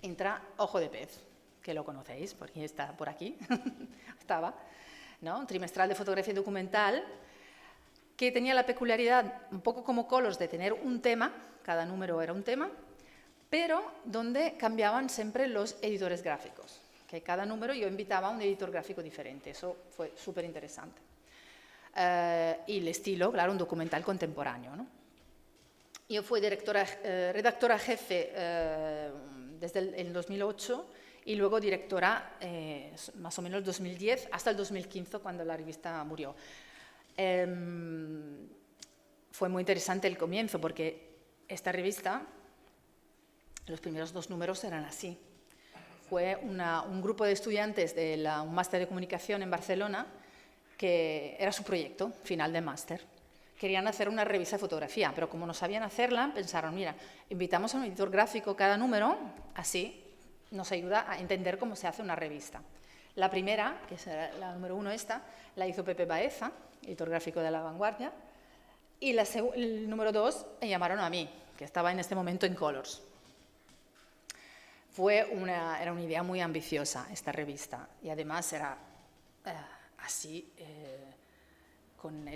entra Ojo de Pez, que lo conocéis, porque está por aquí, estaba, ¿no? Un trimestral de fotografía documental que tenía la peculiaridad, un poco como Colors, de tener un tema, cada número era un tema, pero donde cambiaban siempre los editores gráficos. Que cada número yo invitaba a un editor gráfico diferente, eso fue súper interesante. Y el estilo, claro, un documental contemporáneo, ¿no? Yo fui redactora jefe desde el 2008 y luego directora más o menos el 2010 hasta el 2015 cuando la revista murió. Fue muy interesante el comienzo porque esta revista, los primeros 2 números eran así. Fue un grupo de estudiantes de un máster de comunicación en Barcelona, que era su proyecto final de máster. Querían hacer una revista de fotografía, pero como no sabían hacerla, pensaron, mira, invitamos a un editor gráfico cada número, así nos ayuda a entender cómo se hace una revista. La primera, que es la número 1 esta, la hizo Pepe Baeza, editor gráfico de La Vanguardia, y el número 2 me llamaron a mí, que estaba en este momento en Colors. Era una idea muy ambiciosa esta revista y además era así, con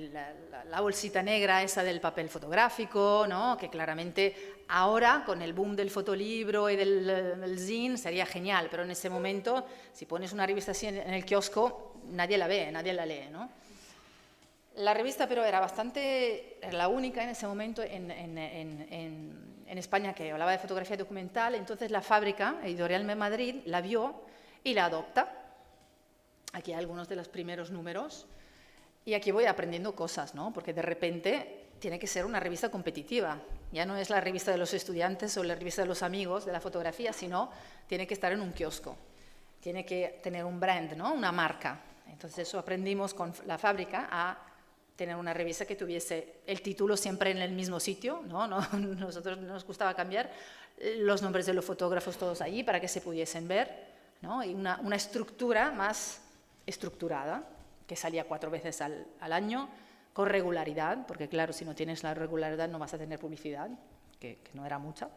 la bolsita negra esa del papel fotográfico, ¿no? Que claramente ahora con el boom del fotolibro y del zine sería genial, pero en ese momento si pones una revista así en el kiosco nadie la ve, nadie la lee, ¿no? La revista pero era la única en ese momento en España que hablaba de fotografía documental, entonces la fábrica, Editorial Madrid, la vio y la adopta. Aquí hay algunos de los primeros números y aquí voy aprendiendo cosas, ¿no? Porque de repente tiene que ser una revista competitiva. Ya no es la revista de los estudiantes o la revista de los amigos de la fotografía, sino tiene que estar en un kiosco. Tiene que tener un brand, ¿no? Una marca. Entonces eso aprendimos con la fábrica a tener una revista que tuviese el título siempre en el mismo sitio, ¿no? Nosotros nos gustaba cambiar los nombres de los fotógrafos todos allí para que se pudiesen ver, ¿no? Y una estructura más estructurada, que salía 4 veces al año, con regularidad, porque claro, si no tienes la regularidad no vas a tener publicidad, que no era mucha.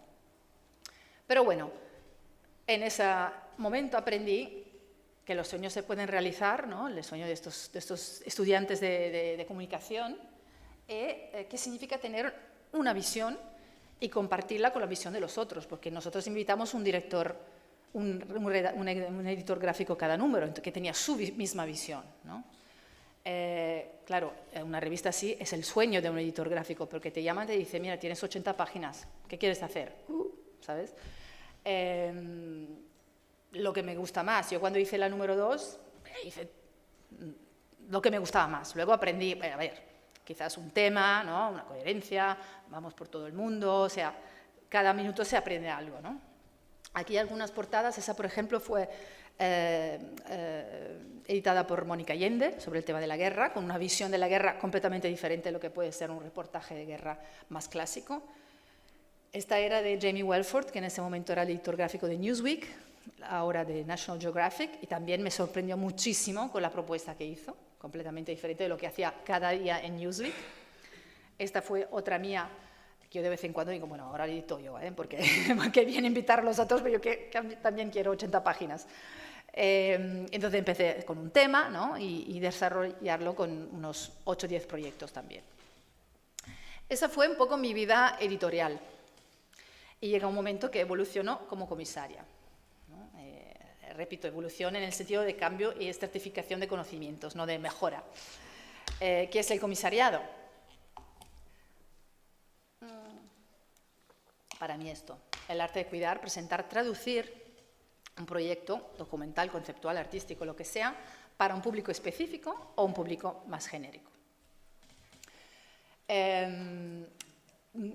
Pero bueno, en ese momento aprendí que los sueños se pueden realizar, ¿no? El sueño de estos estudiantes de comunicación, qué significa tener una visión y compartirla con la visión de los otros, porque nosotros invitamos un director, un editor gráfico cada número, que tenía su misma visión, ¿no? Claro, una revista así es el sueño de un editor gráfico, porque te llaman y te dicen, mira, tienes 80 páginas, ¿qué quieres hacer? ¿Sabes? Lo que me gusta más. Yo cuando hice la número 2, hice lo que me gustaba más. Luego aprendí, a ver, quizás un tema, ¿no? Una coherencia, vamos por todo el mundo, o sea, cada minuto se aprende algo, ¿no? Aquí hay algunas portadas, esa por ejemplo fue editada por Mónica Allende sobre el tema de la guerra, con una visión de la guerra completamente diferente de lo que puede ser un reportaje de guerra más clásico. Esta era de Jamie Welford, que en ese momento era el editor gráfico de Newsweek, ahora de National Geographic, y también me sorprendió muchísimo con la propuesta que hizo, completamente diferente de lo que hacía cada día en Newsweek. Esta fue otra mía, que yo de vez en cuando digo, bueno, ahora edito yo, porque qué bien invitar a los otros, pero yo que también quiero 80 páginas. Entonces empecé con un tema, ¿no? y desarrollarlo con unos 8 o 10 proyectos también. Esa fue un poco mi vida editorial. Y llega un momento que evolucionó como comisaria. Repito, evolución en el sentido de cambio y estratificación de conocimientos, no de mejora. ¿Qué es el comisariado? Para mí esto, el arte de cuidar, presentar, traducir un proyecto documental, conceptual, artístico, lo que sea, para un público específico o un público más genérico.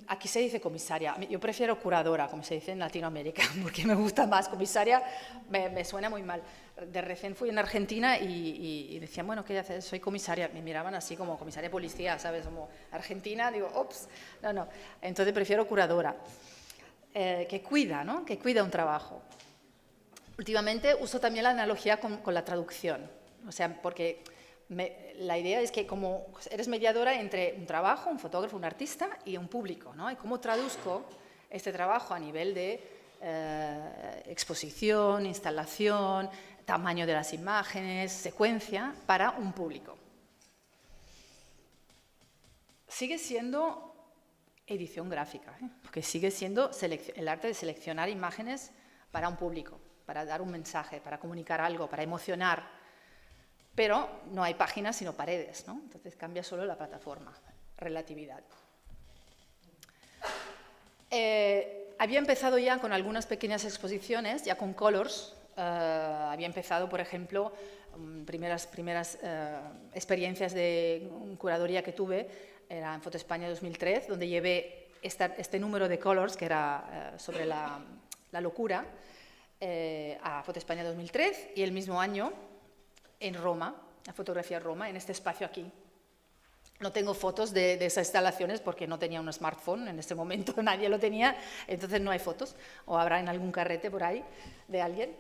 Aquí se dice comisaria, yo prefiero curadora, como se dice en Latinoamérica, porque me gusta más. Comisaria me suena muy mal. De recién fui en Argentina y decían, bueno, ¿qué haces? Soy comisaria. Me miraban así como comisaria policía, ¿sabes? Como Argentina, digo, ups, no. Entonces prefiero curadora, que cuida, ¿no? Que cuida un trabajo. Últimamente uso también la analogía con la traducción, o sea, porque la idea es que como eres mediadora entre un trabajo, un fotógrafo, un artista y un público, ¿no? Y cómo traduzco este trabajo a nivel de exposición, instalación, tamaño de las imágenes, secuencia, para un público. Sigue siendo edición gráfica, porque sigue siendo el arte de seleccionar imágenes para un público, para dar un mensaje, para comunicar algo, para emocionar. Pero no hay páginas sino paredes, ¿no? Entonces cambia solo la plataforma, relatividad. Había empezado ya con algunas pequeñas exposiciones, ya con Colors. Había empezado, por ejemplo, primeras experiencias de curaduría que tuve, era en Foto España 2003, donde llevé este número de Colors, que era sobre la locura, a Foto España 2003, y el mismo año en Roma, la fotografía en Roma, en este espacio aquí. No tengo fotos de esas instalaciones porque no tenía un smartphone, en este momento nadie lo tenía, entonces no hay fotos, o habrá en algún carrete por ahí de alguien.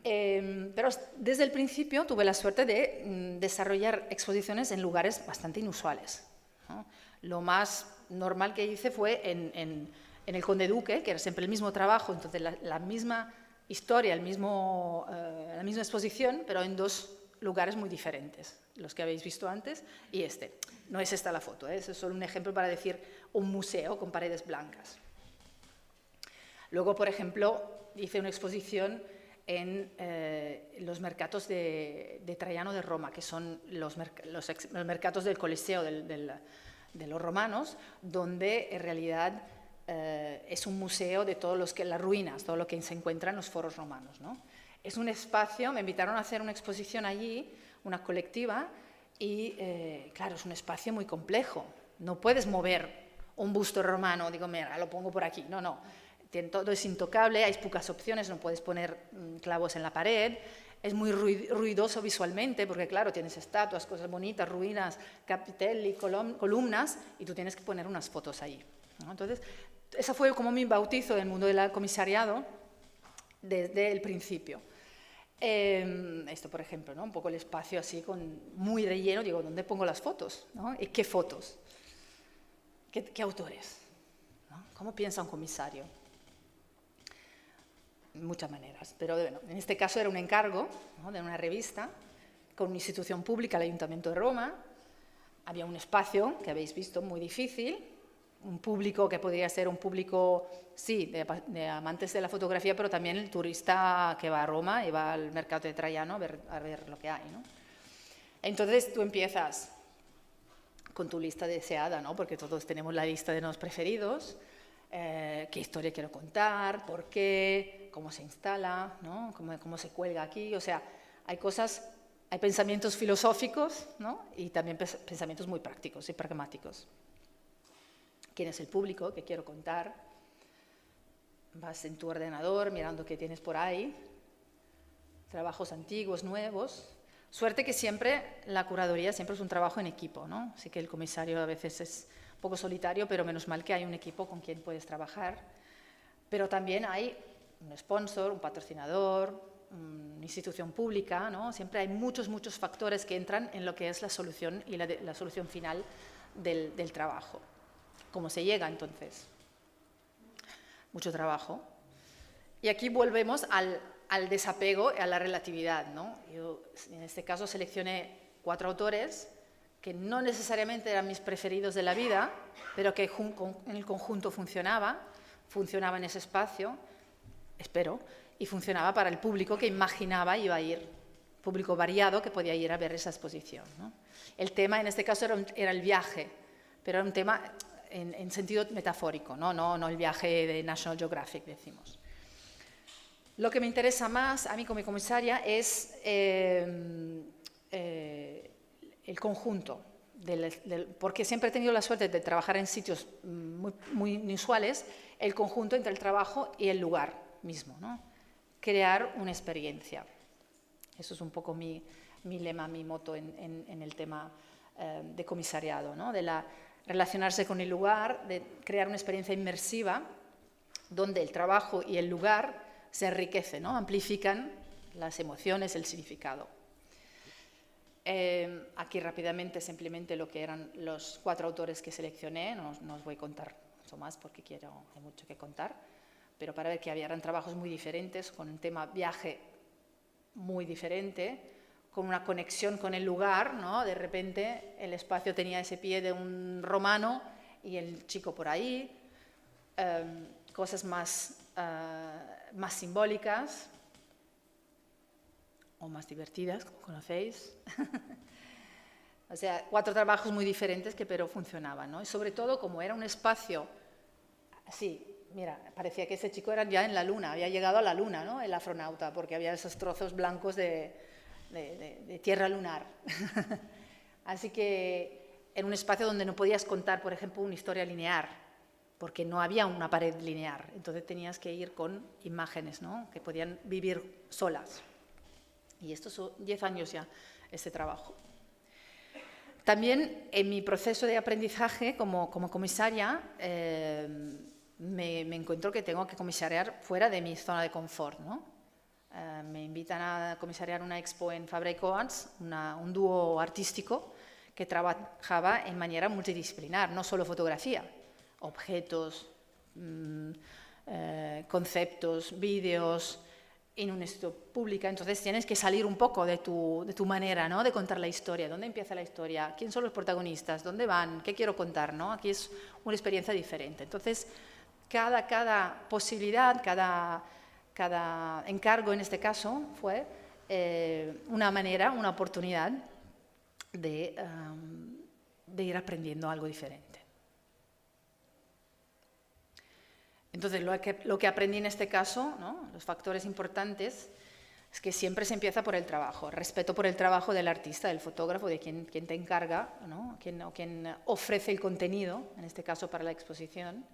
Pero desde el principio tuve la suerte de desarrollar exposiciones en lugares bastante inusuales, ¿no? Lo más normal que hice fue en el Conde Duque, que era siempre el mismo trabajo, entonces la misma historia, la misma exposición, pero en 2 lugares muy diferentes, los que habéis visto antes y este. No es esta la foto, es solo un ejemplo para decir un museo con paredes blancas. Luego, por ejemplo, hice una exposición en los mercatos de Traiano de Roma, que son los mercatos del Coliseo de los romanos, donde en realidad es un museo de todas las ruinas, todo lo que se encuentra en los foros romanos, ¿no? Es un espacio, me invitaron a hacer una exposición allí, una colectiva, y claro, es un espacio muy complejo. No puedes mover un busto romano, digo, mira, lo pongo por aquí. No. Todo es intocable, hay pocas opciones, no puedes poner clavos en la pared. Es muy ruidoso visualmente, porque claro, tienes estatuas, cosas bonitas, ruinas, capitelli, columnas, y tú tienes que poner unas fotos allí, ¿no? Entonces, esa fue como mi bautizo del mundo del comisariado desde el principio. Esto, por ejemplo, ¿no? Un poco el espacio así, muy relleno. Digo, ¿dónde pongo las fotos? ¿No? ¿Y qué fotos? ¿Qué autores? ¿No? ¿Cómo piensa un comisario? Muchas maneras, pero bueno, en este caso era un encargo, ¿no? De una revista con una institución pública, el Ayuntamiento de Roma. Había un espacio que habéis visto muy difícil, un público que podría ser un público, sí, de amantes de la fotografía, pero también el turista que va a Roma y va al mercado de Traiano a ver lo que hay, ¿no? Entonces tú empiezas con tu lista deseada, ¿no? Porque todos tenemos la lista de los preferidos, qué historia quiero contar, por qué, cómo se instala, ¿no? Cómo se cuelga aquí, o sea, hay pensamientos filosóficos, ¿no? Y también pensamientos muy prácticos y pragmáticos. ¿Quién es el público que quiero contar? Vas en tu ordenador mirando qué tienes por ahí, trabajos antiguos, nuevos. Suerte que siempre la curaduría siempre es un trabajo en equipo, ¿no? Así que el comisario a veces es un poco solitario, pero menos mal que hay un equipo con quien puedes trabajar. Pero también hay un sponsor, un patrocinador, una institución pública, ¿no? Siempre hay muchos factores que entran en lo que es la solución y la solución final del trabajo. ¿Cómo se llega entonces? Mucho trabajo. Y aquí volvemos al desapego y a la relatividad, ¿no? Yo en este caso seleccioné 4 autores que no necesariamente eran mis preferidos de la vida, pero que en el conjunto funcionaba en ese espacio, espero, y funcionaba para el público que imaginaba iba a ir, público variado que podía ir a ver esa exposición, ¿no? El tema en este caso era el viaje, pero era un tema en sentido metafórico, no el viaje de National Geographic, decimos. Lo que me interesa más a mí como comisaria es el conjunto, porque siempre he tenido la suerte de trabajar en sitios muy inusuales, el conjunto entre el trabajo y el lugar mismo, ¿no? Crear una experiencia. Eso es un poco mi lema, mi moto en el tema de comisariado, ¿no? De relacionarse con el lugar, de crear una experiencia inmersiva donde el trabajo y el lugar se enriquecen, ¿no? Amplifican las emociones, el significado. Aquí rápidamente simplemente lo que eran los 4 autores que seleccioné, no os voy a contar mucho más porque hay mucho que contar, pero para ver que eran trabajos muy diferentes, con un tema viaje muy diferente, con una conexión con el lugar, ¿no? De repente el espacio tenía ese pie de un romano y el chico por ahí, cosas más simbólicas o más divertidas, como conocéis. O sea, 4 trabajos muy diferentes que pero funcionaban, ¿no? Y sobre todo, como era un espacio, sí, mira, parecía que ese chico era ya en la luna, había llegado a la luna, ¿no? El astronauta, porque había esos trozos blancos de tierra lunar. Así que era un espacio donde no podías contar, por ejemplo, una historia lineal, porque no había una pared lineal, entonces tenías que ir con imágenes, ¿no? Que podían vivir solas. Y esto son 10 años ya, este trabajo. También en mi proceso de aprendizaje como comisaria me encuentro que tengo que comisariar fuera de mi zona de confort, ¿no? Me invitan a comisariar una expo en Fabra y Coats, un dúo artístico que trabajaba en manera multidisciplinar, no solo fotografía, objetos, conceptos, vídeos, en una institución pública. Entonces tienes que salir un poco de tu manera, ¿no? De contar la historia. ¿Dónde empieza la historia? ¿Quién son los protagonistas? ¿Dónde van? ¿Qué quiero contar? ¿No? Aquí es una experiencia diferente. Entonces, cada posibilidad, cada encargo en este caso fue una manera, una oportunidad de ir aprendiendo algo diferente. Entonces, lo que aprendí en este caso, ¿no? Los factores importantes, es que siempre se empieza por el trabajo, respeto por el trabajo del artista, del fotógrafo, de quien te encarga, ¿no? quien ofrece el contenido, en este caso para la exposición.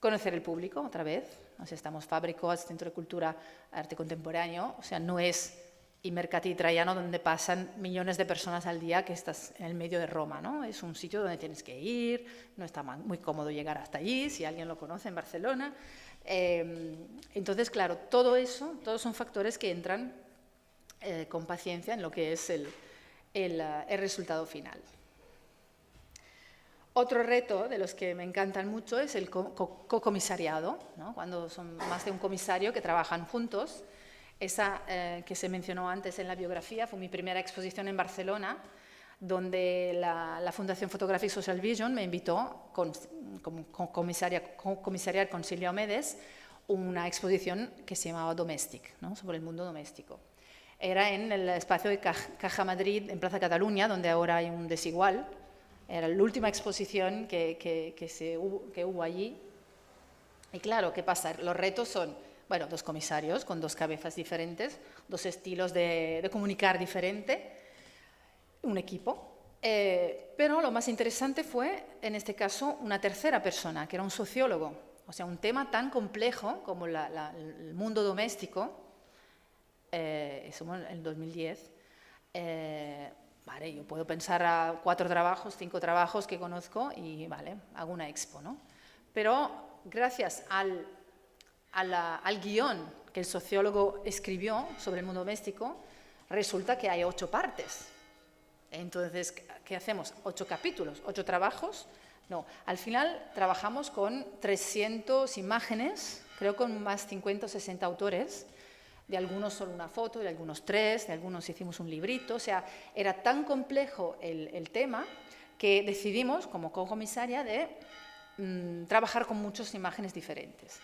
Conocer el público, otra vez, o sea, estamos Fabra y Coats, Centro de Cultura, Arte Contemporáneo, o sea, no es y Mercati y Traiano donde pasan millones de personas al día que estás en el medio de Roma, ¿no? Es un sitio donde tienes que ir, no está muy cómodo llegar hasta allí, si alguien lo conoce en Barcelona. Entonces, claro, todo eso, todos son factores que entran con paciencia en lo que es el resultado final. Otro reto de los que me encantan mucho es el co-comisariado, ¿no? Cuando son más de un comisario que trabajan juntos. Esa que se mencionó antes en la biografía fue mi primera exposición en Barcelona, donde la Fundación Photographic Social Vision me invitó como comisariar con Silvia Omedes una exposición que se llamaba Domestic, ¿no? Sobre el mundo doméstico. Era en el espacio de Caja Madrid, en Plaza Cataluña, donde ahora hay un desigual. Era la última exposición que hubo allí. Y claro, ¿qué pasa? Los retos son, bueno, 2 comisarios con 2 cabezas diferentes, 2 estilos de comunicar diferente, un equipo. Pero lo más interesante fue, en este caso, una tercera persona, que era un sociólogo. O sea, un tema tan complejo como el mundo doméstico, eso en el 2010, vale, yo puedo pensar a 4 trabajos, 5 trabajos que conozco y, vale, hago una expo, ¿no? Pero gracias al guión que el sociólogo escribió sobre el mundo doméstico, resulta que hay 8 partes. Entonces, ¿qué hacemos? 8 capítulos, 8 trabajos. No, al final trabajamos con 300 imágenes, creo con más 50 o 60 autores, de algunos solo una foto, de algunos 3, de algunos hicimos un librito. O sea, era tan complejo el tema que decidimos, como cocomisaria, de trabajar con muchas imágenes diferentes.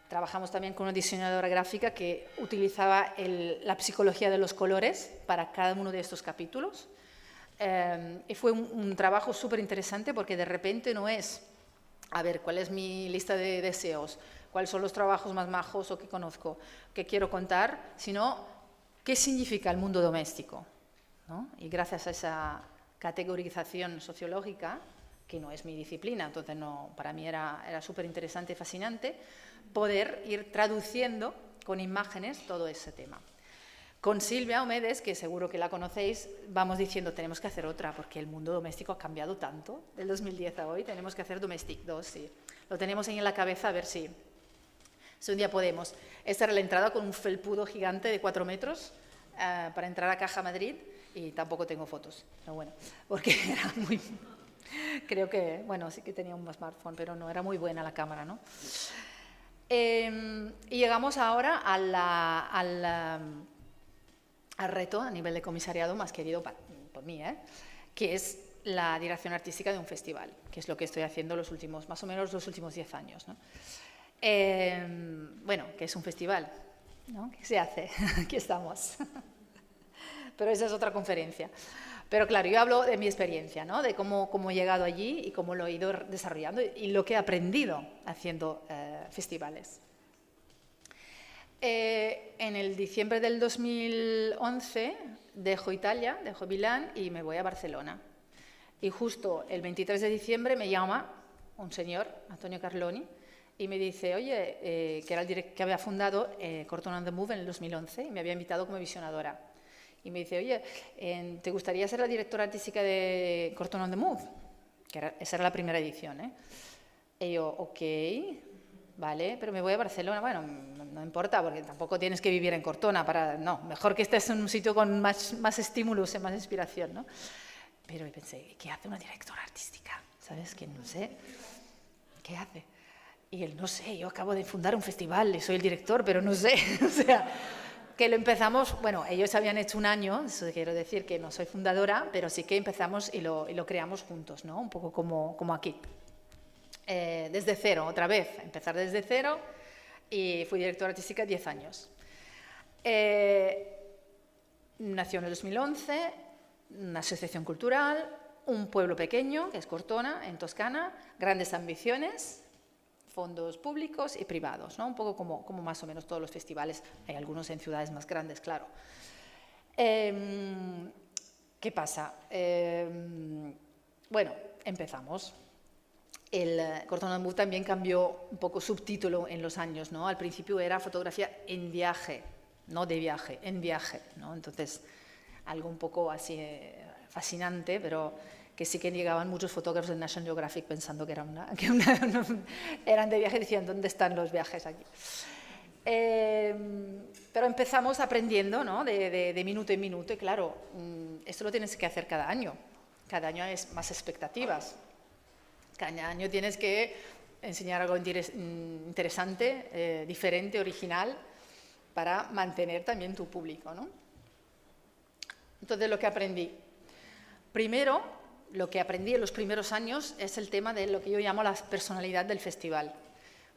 Trabajamos también con una diseñadora gráfica que utilizaba la psicología de los colores para cada uno de estos capítulos. Y fue un trabajo súper interesante porque de repente no es, a ver, ¿cuál es mi lista de deseos? ¿Cuáles son los trabajos más majos o que conozco, que quiero contar? Sino, ¿qué significa el mundo doméstico? ¿No? Y gracias a esa categorización sociológica, que no es mi disciplina, entonces no, para mí era súper interesante y fascinante, poder ir traduciendo con imágenes todo ese tema. Con Silvia Omedes, que seguro que la conocéis, vamos diciendo, tenemos que hacer otra, porque el mundo doméstico ha cambiado tanto, del 2010 a hoy, tenemos que hacer Domestic 2, sí. Lo tenemos ahí en la cabeza, a ver si un día podemos. Esta era la entrada con un felpudo gigante de 4 metros para entrar a Caja Madrid, y tampoco tengo fotos, pero bueno, porque era muy... Creo que, bueno, sí que tenía un smartphone, pero no era muy buena la cámara, ¿no? Y llegamos ahora al reto a nivel de comisariado más querido por mí, que es la dirección artística de un festival, que es lo que estoy haciendo más o menos los últimos 10 años, ¿no? Bueno, que es un festival, ¿no? ¿Qué se hace? Aquí estamos. Pero esa es otra conferencia. Pero claro, yo hablo de mi experiencia, ¿no? De cómo he llegado allí y cómo lo he ido desarrollando y lo que he aprendido haciendo festivales. En el diciembre del 2011 dejo Italia, dejo Milán y me voy a Barcelona. Y justo el 23 de diciembre me llama un señor, Antonio Carloni, y me dice, oye, que había fundado Cortona on the Move en el 2011 y me había invitado como visionadora. Y me dice, oye, ¿te gustaría ser la directora artística de Cortona on the Move? Esa era la primera edición, ¿eh? Y yo, ok, vale, pero me voy a Barcelona. Bueno, no importa, porque tampoco tienes que vivir en Cortona no, mejor que estés en un sitio con más estímulos y más inspiración, ¿no? Pero pensé, ¿qué hace una directora artística? ¿Sabes? Que no sé, ¿qué hace? Y él, no sé, yo acabo de fundar un festival y soy el director, pero no sé, o sea, que lo empezamos, bueno, ellos habían hecho un año, eso quiero decir que no soy fundadora, pero sí que empezamos y lo creamos juntos, ¿no? Un poco como aquí. Desde cero, otra vez, empezar desde cero, y fui directora artística 10 años. Nació en el 2011, una asociación cultural, un pueblo pequeño, que es Cortona, en Toscana, grandes ambiciones, fondos públicos y privados, ¿no? Un poco como más o menos todos los festivales, hay algunos en ciudades más grandes, claro. ¿Qué pasa? Bueno, empezamos. El Cortona on the Move también cambió un poco subtítulo en los años, ¿no? Al principio era fotografía en viaje, no de viaje, en viaje, ¿no? Entonces, algo un poco así fascinante, pero que sí que llegaban muchos fotógrafos de National Geographic pensando que eran de viaje, decían, ¿dónde están los viajes aquí? Pero empezamos aprendiendo, ¿no? de minuto en minuto, y claro, esto lo tienes que hacer cada año hay más expectativas, cada año tienes que enseñar algo interesante, diferente, original, para mantener también tu público, ¿no? Entonces, lo que aprendí. Primero, lo que aprendí en los primeros años es el tema de lo que yo llamo la personalidad del festival.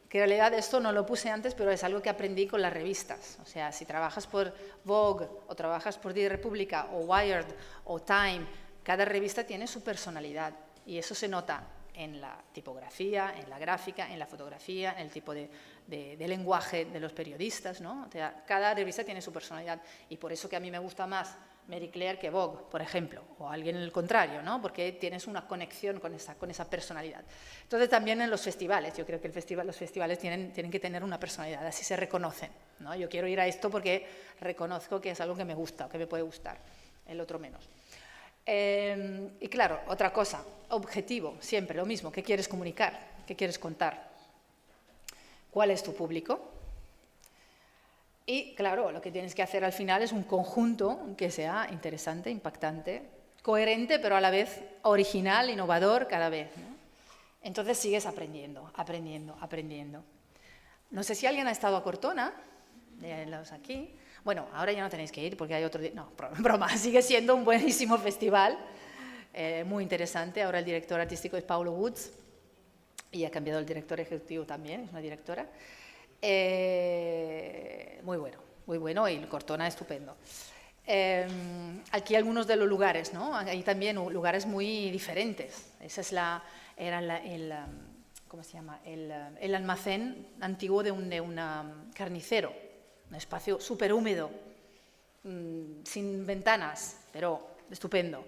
Que en realidad esto no lo puse antes, pero es algo que aprendí con las revistas. O sea, si trabajas por Vogue, o trabajas por Die Repubblica, o Wired, o Time, cada revista tiene su personalidad. Y eso se nota en la tipografía, en la gráfica, en la fotografía, en el tipo de lenguaje de los periodistas, ¿no? O sea, cada revista tiene su personalidad. Y por eso que a mí me gusta más Marie Claire que Vogue, por ejemplo, o alguien el contrario, ¿no? Porque tienes una conexión con esa personalidad. Entonces, también en los festivales, yo creo que los festivales tienen que tener una personalidad, así se reconocen, ¿no? Yo quiero ir a esto porque reconozco que es algo que me gusta o que me puede gustar, el otro menos. Y claro, otra cosa, objetivo, siempre lo mismo, ¿qué quieres comunicar? ¿Qué quieres contar? ¿Cuál es tu público? Y claro, lo que tienes que hacer al final es un conjunto que sea interesante, impactante, coherente, pero a la vez original, innovador cada vez, ¿no? Entonces sigues aprendiendo, aprendiendo, aprendiendo. No sé si alguien ha estado a Cortona, de los aquí. Bueno, ahora ya no tenéis que ir porque hay otro día. No, broma, sigue siendo un buenísimo festival, muy interesante. Ahora el director artístico es Paulo Woods y ha cambiado el director ejecutivo también, es una directora. Muy bueno y Cortona estupendo. Aquí algunos de los lugares, ¿no? Hay también lugares muy diferentes. Esa es ¿cómo se llama? El almacén antiguo de un carnicero, un espacio súper húmedo, sin ventanas, pero estupendo.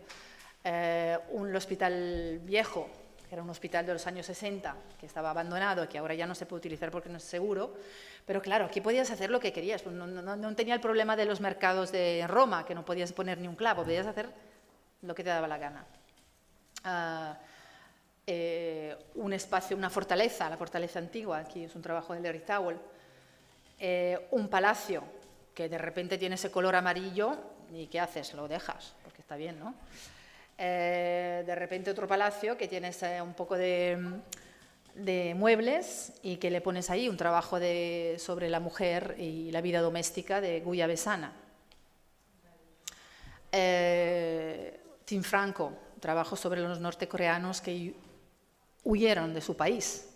Un hospital viejo, que era un hospital de los años 60, que estaba abandonado, que ahora ya no se puede utilizar porque no es seguro, pero claro, aquí podías hacer lo que querías, pues no tenía el problema de los mercados de Roma, que no podías poner ni un clavo, podías hacer lo que te daba la gana. Un espacio, una fortaleza, la fortaleza antigua, aquí es un trabajo de Larry Towell, un palacio que de repente tiene ese color amarillo, ¿y qué haces? Lo dejas, porque está bien, ¿no? De repente otro palacio que tienes un poco de muebles y que le pones ahí un trabajo sobre la mujer y la vida doméstica de Guya Besana. Tim Franco, trabajo sobre los nortecoreanos que huyeron de su país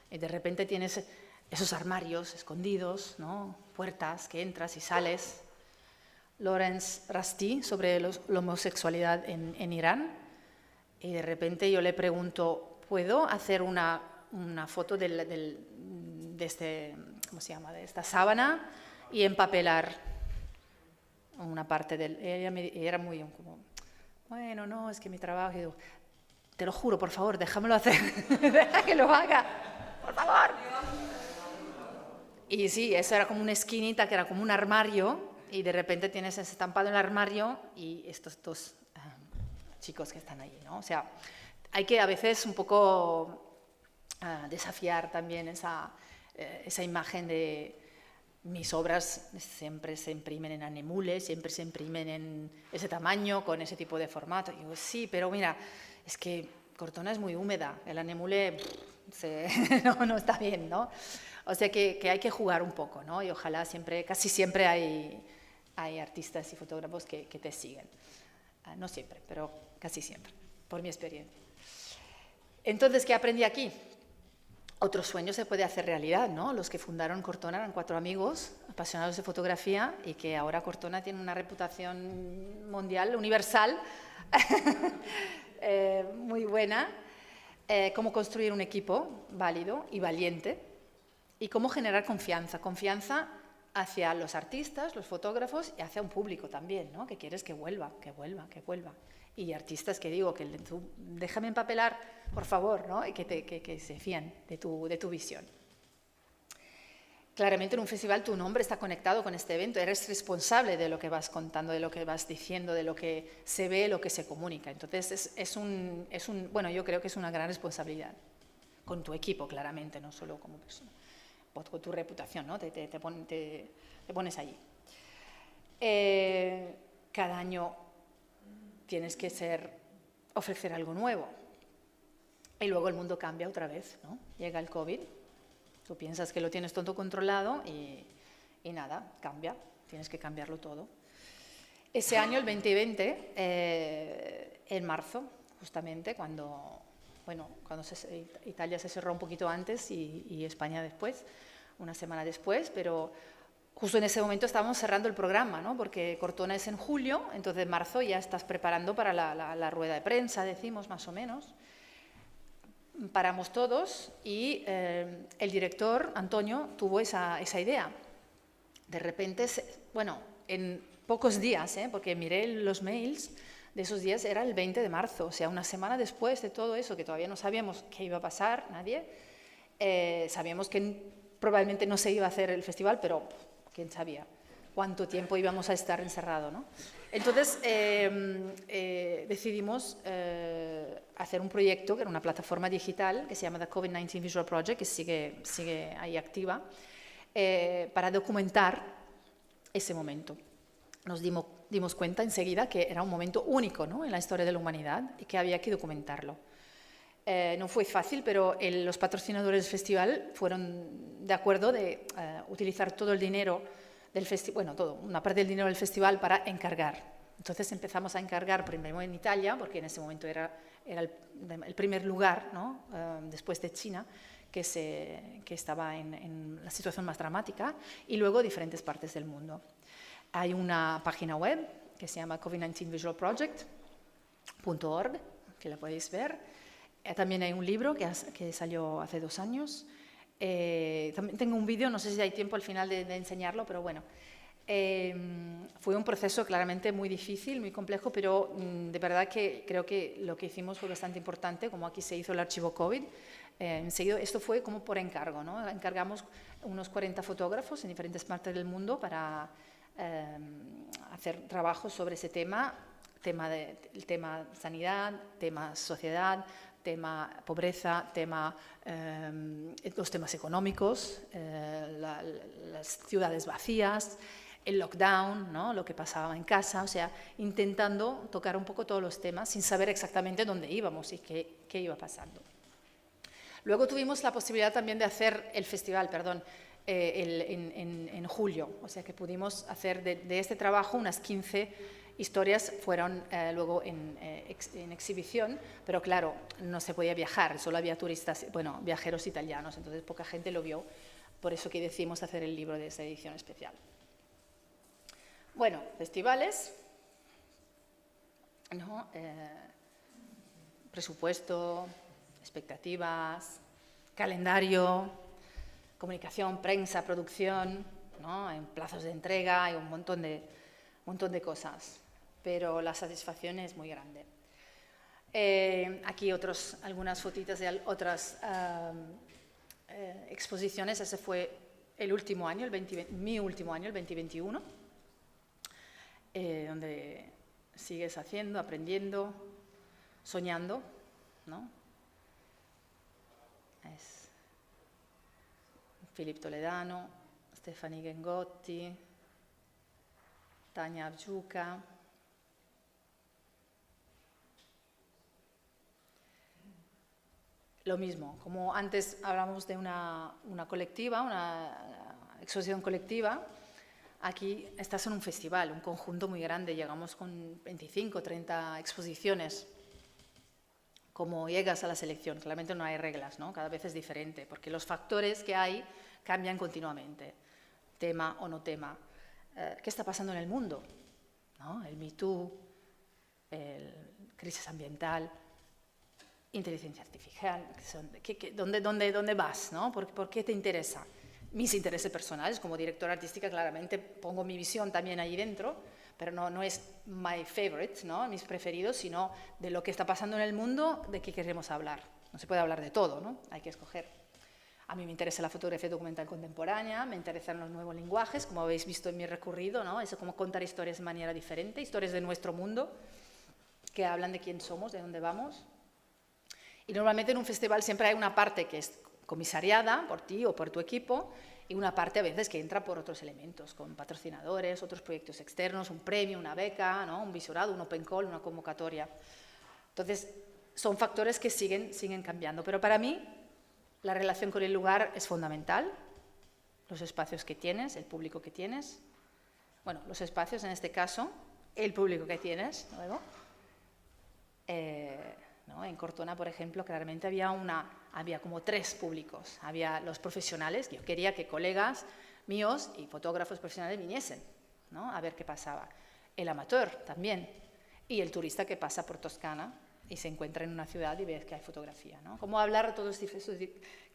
y de repente tienes esos armarios escondidos, ¿no? Puertas que entras y sales. Lawrence Rusty sobre la homosexualidad en Irán y de repente yo le pregunto, ¿puedo hacer una foto de ¿cómo se llama? De esta sábana y empapelar una parte ella era muy como, bueno, no, es que mi trabajo, y digo, te lo juro, por favor, déjamelo hacer, deja que lo haga, por favor. Y sí, eso era como una esquinita que era como un armario y de repente tienes ese estampado en el armario y estos dos chicos que están ahí, ¿no? O sea, hay que a veces un poco desafiar también esa imagen de mis obras siempre se imprimen en anemule, siempre se imprimen en ese tamaño, con ese tipo de formato. Y digo, sí, pero mira, es que Cortona es muy húmeda, el anemule no está bien, ¿no? O sea que hay que jugar un poco, ¿no? Y ojalá casi siempre hay artistas y fotógrafos que te siguen. No siempre, pero casi siempre, por mi experiencia. Entonces, ¿qué aprendí aquí? Otro sueño se puede hacer realidad, ¿no? Los que fundaron Cortona eran 4 amigos apasionados de fotografía y que ahora Cortona tiene una reputación mundial, universal, muy buena. Cómo construir un equipo válido y valiente y cómo generar confianza hacia los artistas, los fotógrafos y hacia un público también, ¿no? Que quieres que vuelva. Y artistas que digo, déjame empapelar, por favor, ¿no? Y que se fíen de tu visión. Claramente en un festival tu nombre está conectado con este evento, eres responsable de lo que vas contando, de lo que vas diciendo, de lo que se ve, lo que se comunica. Entonces bueno, yo creo que es una gran responsabilidad con tu equipo, claramente, no solo como persona, con tu reputación, ¿no? Te pones allí. Cada año tienes que ofrecer algo nuevo. Y luego el mundo cambia otra vez, ¿no? Llega el COVID, tú piensas que lo tienes todo controlado y nada, cambia, tienes que cambiarlo todo. Ese año, el 2020, en marzo, justamente, cuando Italia se cerró un poquito antes y España después, una semana después, pero justo en ese momento estábamos cerrando el programa, ¿no? Porque Cortona es en julio, entonces en marzo ya estás preparando para la rueda de prensa, decimos, más o menos. Paramos todos y el director, Antonio, tuvo esa idea. De repente, en pocos días, porque miré los mails de esos días, era el 20 de marzo, o sea, una semana después de todo eso, que todavía no sabíamos qué iba a pasar, nadie. Sabíamos que probablemente no se iba a hacer el festival, pero quién sabía cuánto tiempo íbamos a estar encerrados, ¿no? Entonces decidimos hacer un proyecto, que era una plataforma digital, que se llama The COVID-19 Visual Project, que sigue ahí activa, para documentar ese momento. Nos dimos cuenta enseguida que era un momento único, ¿no?, en la historia de la humanidad y que había que documentarlo. No fue fácil, pero los patrocinadores del festival fueron de acuerdo de utilizar todo el dinero del festival, bueno, una parte del dinero del festival para encargar. Entonces empezamos a encargar primero en Italia, porque en ese momento era el primer lugar, ¿no?, después de China, que estaba en la situación más dramática, y luego diferentes partes del mundo. Hay una página web que se llama covid19visualproject.org, que la podéis ver. También hay un libro que salió hace 2 años. También tengo un vídeo, no sé si hay tiempo al final de enseñarlo, pero bueno. Fue un proceso claramente muy difícil, muy complejo, pero de verdad que creo que lo que hicimos fue bastante importante, como aquí se hizo el archivo COVID. Enseguida, esto fue como por encargo, ¿no? Encargamos unos 40 fotógrafos en diferentes partes del mundo para hacer trabajos sobre ese tema, el tema sanidad, tema sociedad, tema pobreza, los temas económicos, las ciudades vacías, el lockdown, ¿no?, lo que pasaba en casa, o sea, intentando tocar un poco todos los temas sin saber exactamente dónde íbamos y qué iba pasando. Luego tuvimos la posibilidad también de hacer el festival, en julio, o sea que pudimos hacer de este trabajo unas 15 historias fueron luego en exhibición, pero claro, no se podía viajar, solo había turistas, bueno, viajeros italianos, entonces poca gente lo vio, por eso que decidimos hacer el libro de esta edición especial. Bueno, festivales, ¿no? Presupuesto, expectativas, calendario, comunicación, prensa, producción, ¿no? Hay plazos de entrega, hay un montón de cosas, pero la satisfacción es muy grande. Aquí algunas fotitas de otras exposiciones. Ese fue el último año, mi último año, el 2021, donde sigues haciendo, aprendiendo, soñando, ¿no? Es Filip Toledano, Stefani Gengotti, Tania Abjuka. Lo mismo, como antes hablamos de una colectiva, una exposición colectiva, aquí estás en un festival, un conjunto muy grande, llegamos con 25, 30 exposiciones. Como llegas a la selección, claramente no hay reglas, ¿no? Cada vez es diferente, porque los factores que hay cambian continuamente, tema o no tema. ¿Qué está pasando en el mundo? ¿No? El Me Too, crisis ambiental, inteligencia artificial, ¿dónde vas? ¿No? ¿Por qué te interesa? Mis intereses personales, como directora artística, claramente pongo mi visión también ahí dentro, pero no es my favorite, ¿no?, mis preferidos, sino de lo que está pasando en el mundo, de qué queremos hablar. No se puede hablar de todo, ¿no? Hay que escoger. A mí me interesa la fotografía documental contemporánea, me interesan los nuevos lenguajes, como habéis visto en mi recorrido, ¿no? Es como contar historias de manera diferente, historias de nuestro mundo, que hablan de quién somos, de dónde vamos. Y normalmente en un festival siempre hay una parte que es comisariada por ti o por tu equipo, y una parte a veces que entra por otros elementos, con patrocinadores, otros proyectos externos, un premio, una beca, ¿no?, un visorado, un open call, una convocatoria. Entonces, son factores que siguen cambiando. Pero para mí, la relación con el lugar es fundamental, los espacios que tienes, el público que tienes. Bueno, los espacios, en este caso, el público que tienes, luego. ¿No? En Cortona, por ejemplo, claramente había como 3 públicos. Había los profesionales, yo quería que colegas míos y fotógrafos profesionales viniesen, ¿no?, a ver qué pasaba. El amateur también, y el turista que pasa por Toscana y se encuentra en una ciudad y ve que hay fotografía, ¿no? ¿Cómo hablar todos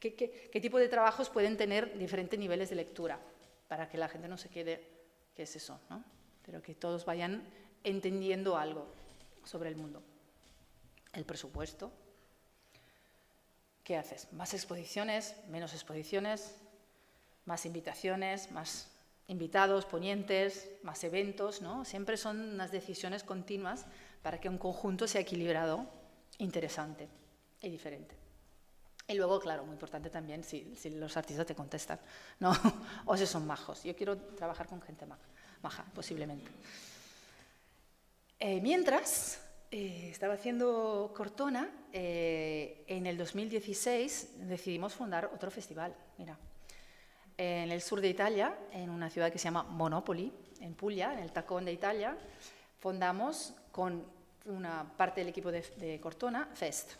qué tipo de trabajos pueden tener diferentes niveles de lectura para que la gente no se quede, ¿qué es eso?, ¿no? Pero que todos vayan entendiendo algo sobre el mundo. El presupuesto. ¿Qué haces? ¿Más exposiciones? ¿Menos exposiciones? ¿Más invitaciones? ¿Más invitados, ponentes? ¿Más eventos? ¿No? Siempre son unas decisiones continuas para que un conjunto sea equilibrado, interesante y diferente. Y luego, claro, muy importante también si los artistas te contestan, ¿no? O si son majos. Yo quiero trabajar con gente maja, posiblemente. Mientras estaba haciendo Cortona, en el 2016 decidimos fundar otro festival, mira, en el sur de Italia, en una ciudad que se llama Monopoli, en Puglia, en el Tacón de Italia, fundamos con una parte del equipo de Cortona, Fest.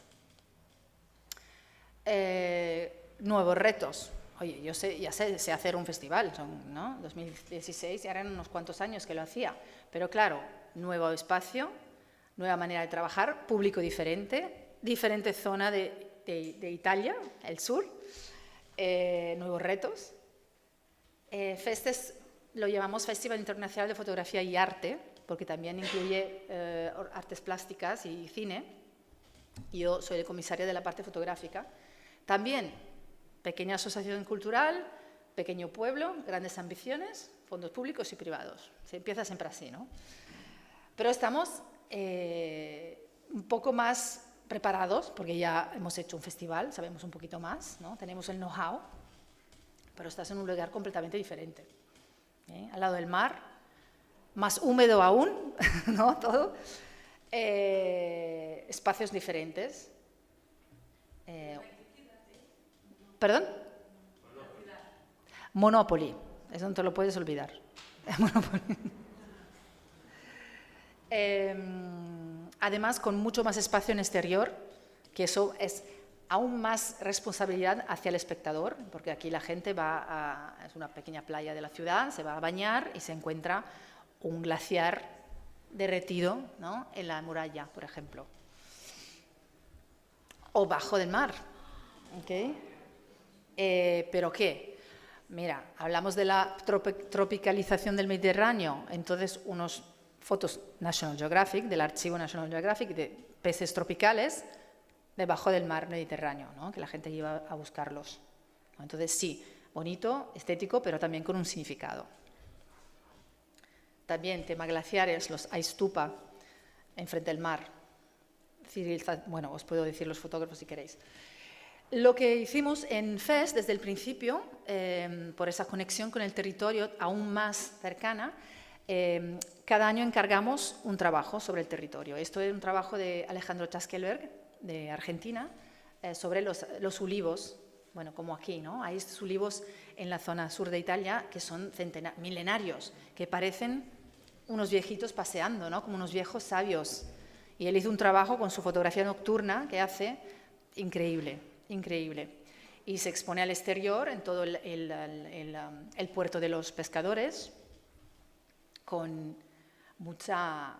Nuevos retos. Oye, yo ya sé hacer un festival, ¿no? 2016, ya eran unos cuantos años que lo hacía, pero claro, nuevo espacio, nueva manera de trabajar, público diferente zona de Italia, el sur, nuevos retos. Fest lo llamamos Festival Internacional de Fotografía y Arte, porque también incluye artes plásticas y cine. Yo soy la comisaria de la parte fotográfica. También pequeña asociación cultural, pequeño pueblo, grandes ambiciones, fondos públicos y privados. Se empieza siempre así, ¿no? Pero estamos un poco más preparados, porque ya hemos hecho un festival, sabemos un poquito más, ¿no? Tenemos el know-how, pero estás en un lugar completamente diferente. Al lado del mar, más húmedo aún, ¿no? Todo. Espacios diferentes. ¿Perdón? Monopoly. Eso no te lo puedes olvidar. Monopoly. Además, con mucho más espacio en exterior, que eso es aún más responsabilidad hacia el espectador, porque aquí la gente es una pequeña playa de la ciudad, se va a bañar y se encuentra un glaciar derretido, ¿no? En la muralla, por ejemplo. O bajo del mar. ¿Okay? ¿Pero qué? Mira, hablamos de la tropicalización del Mediterráneo, entonces unos fotos National Geographic, del archivo National Geographic, de peces tropicales debajo del mar Mediterráneo, ¿no? Que la gente iba a buscarlos. Entonces sí, bonito, estético, pero también con un significado. También tema glaciares, los ice stupa, enfrente del mar. Bueno, os puedo decir los fotógrafos si queréis. Lo que hicimos en Fest desde el principio, por esa conexión con el territorio aún más cercana, cada año encargamos un trabajo sobre el territorio. Esto es un trabajo de Alejandro Chaskelberg, de Argentina, sobre los olivos, bueno, como aquí, ¿no? Hay estos olivos en la zona sur de Italia que son milenarios, que parecen unos viejitos paseando, ¿no? Como unos viejos sabios. Y él hizo un trabajo con su fotografía nocturna que hace increíble, increíble. Y se expone al exterior en todo el puerto de los pescadores, con mucha,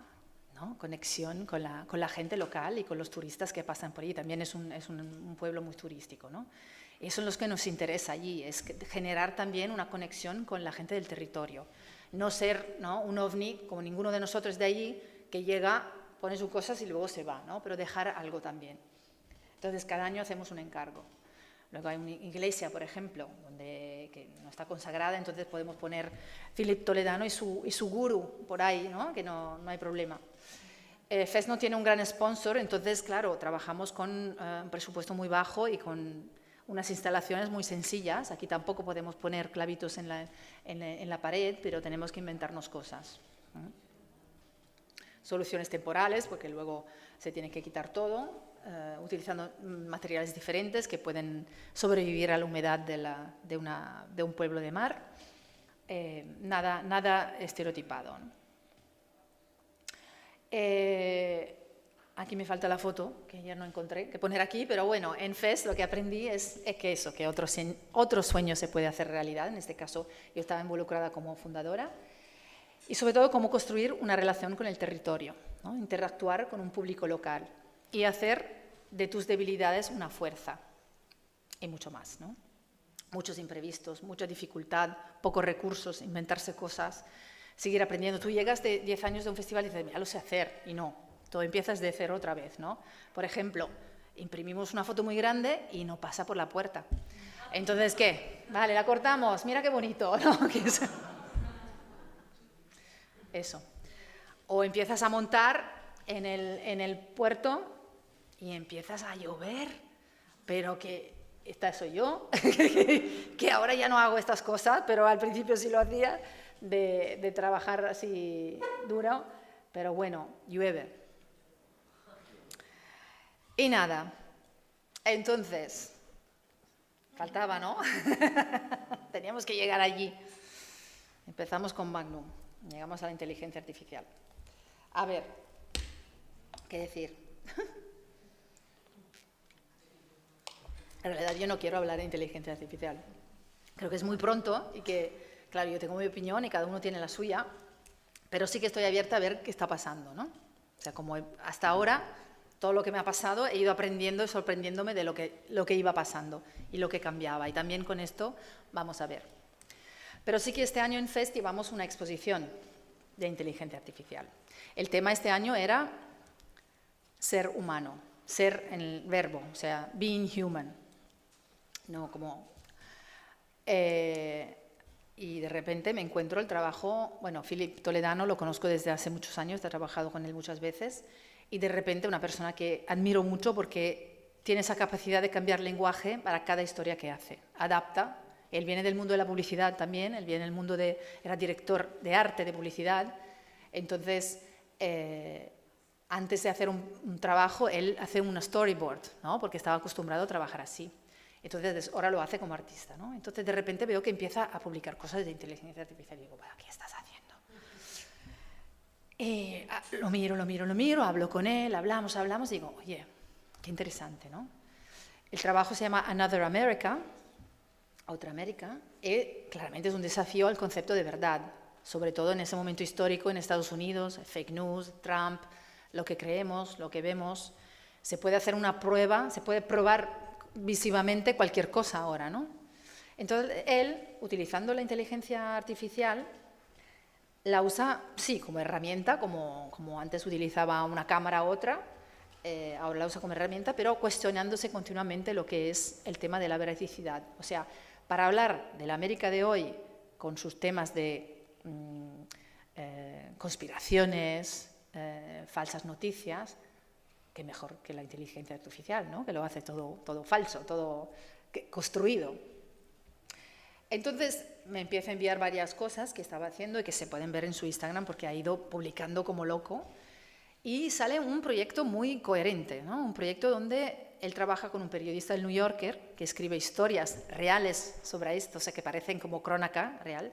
¿no? Conexión con la gente local y con los turistas que pasan por allí. También es un pueblo muy turístico, ¿no? Eso es lo que nos interesa allí, es generar también una conexión con la gente del territorio. No ser, ¿no? Un ovni, como ninguno de nosotros de allí, que llega, pone sus cosas y luego se va, ¿no? Pero dejar algo también. Entonces, cada año hacemos un encargo. Luego hay una iglesia, por ejemplo, que no está consagrada, entonces podemos poner Philip Toledano y su gurú por ahí, ¿no? Que no hay problema. Fest no tiene un gran sponsor, entonces, claro, trabajamos con un presupuesto muy bajo y con unas instalaciones muy sencillas. Aquí tampoco podemos poner clavitos en la pared, pero tenemos que inventarnos cosas. Soluciones temporales, porque luego se tiene que quitar todo, utilizando materiales diferentes que pueden sobrevivir a la humedad de un pueblo de mar. Nada estereotipado, ¿no? Aquí me falta la foto, que ya no encontré, que poner aquí, pero bueno, en Fest lo que aprendí es que otro sueño se puede hacer realidad. En este caso, yo estaba involucrada como fundadora. Y sobre todo, cómo construir una relación con el territorio, ¿no? Interactuar con un público local y hacer de tus debilidades una fuerza y mucho más, ¿no? Muchos imprevistos, mucha dificultad, pocos recursos, inventarse cosas, seguir aprendiendo. Tú llegas de 10 años de un festival y dices, ya lo sé hacer, y no, todo empiezas de cero otra vez, ¿no? Por ejemplo, imprimimos una foto muy grande y no pasa por la puerta. Entonces, ¿qué? Vale, la cortamos, mira qué bonito, ¿no? Eso. O empiezas a montar en el puerto y empiezas a llover pero que esta soy yo, que ahora ya no hago estas cosas, pero al principio sí lo hacía, de trabajar así duro, pero bueno, llueve. Y nada, entonces, faltaba, ¿no? Teníamos que llegar allí. Empezamos con Magnum, llegamos a la inteligencia artificial. A ver, ¿qué decir? En realidad yo no quiero hablar de inteligencia artificial. Creo que es muy pronto y que, claro, yo tengo mi opinión y cada uno tiene la suya, pero sí que estoy abierta a ver qué está pasando, ¿no? O sea, como hasta ahora, todo lo que me ha pasado, he ido aprendiendo y sorprendiéndome de lo que iba pasando y lo que cambiaba. Y también con esto vamos a ver. Pero sí que este año en FEST llevamos una exposición de inteligencia artificial. El tema este año era ser humano, ser en el verbo, o sea, being human. No como... y de repente me encuentro el trabajo, bueno, Philip Toledano lo conozco desde hace muchos años, he trabajado con él muchas veces, y de repente una persona que admiro mucho porque tiene esa capacidad de cambiar lenguaje para cada historia que hace, adapta. Él viene del mundo de la publicidad también, él viene del mundo era director de arte de publicidad, entonces antes de hacer un trabajo, él hace un storyboard, ¿no? Porque estaba acostumbrado a trabajar así. Entonces, ahora lo hace como artista, ¿no? Entonces, de repente veo que empieza a publicar cosas de inteligencia artificial y digo, bueno, ¿qué estás haciendo? Lo miro, hablo con él, hablamos, y digo, oye, qué interesante, ¿no? El trabajo se llama Another America, Otra América, y claramente es un desafío al concepto de verdad, sobre todo en ese momento histórico en Estados Unidos, fake news, Trump, lo que creemos, lo que vemos. Se puede hacer una prueba, se puede probar visivamente cualquier cosa ahora, ¿no? Entonces, él, utilizando la inteligencia artificial, la usa, sí, como herramienta, como antes utilizaba una cámara u otra, ahora la usa como herramienta, pero cuestionándose continuamente lo que es el tema de la veracidad. O sea, para hablar de la América de hoy, con sus temas de conspiraciones, falsas noticias, que mejor que la inteligencia artificial, ¿no? Que lo hace todo falso, todo construido. Entonces me empieza a enviar varias cosas que estaba haciendo y que se pueden ver en su Instagram porque ha ido publicando como loco. Y sale un proyecto muy coherente, ¿no? Un proyecto donde él trabaja con un periodista del New Yorker que escribe historias reales sobre esto, o sea, que parecen como crónica real.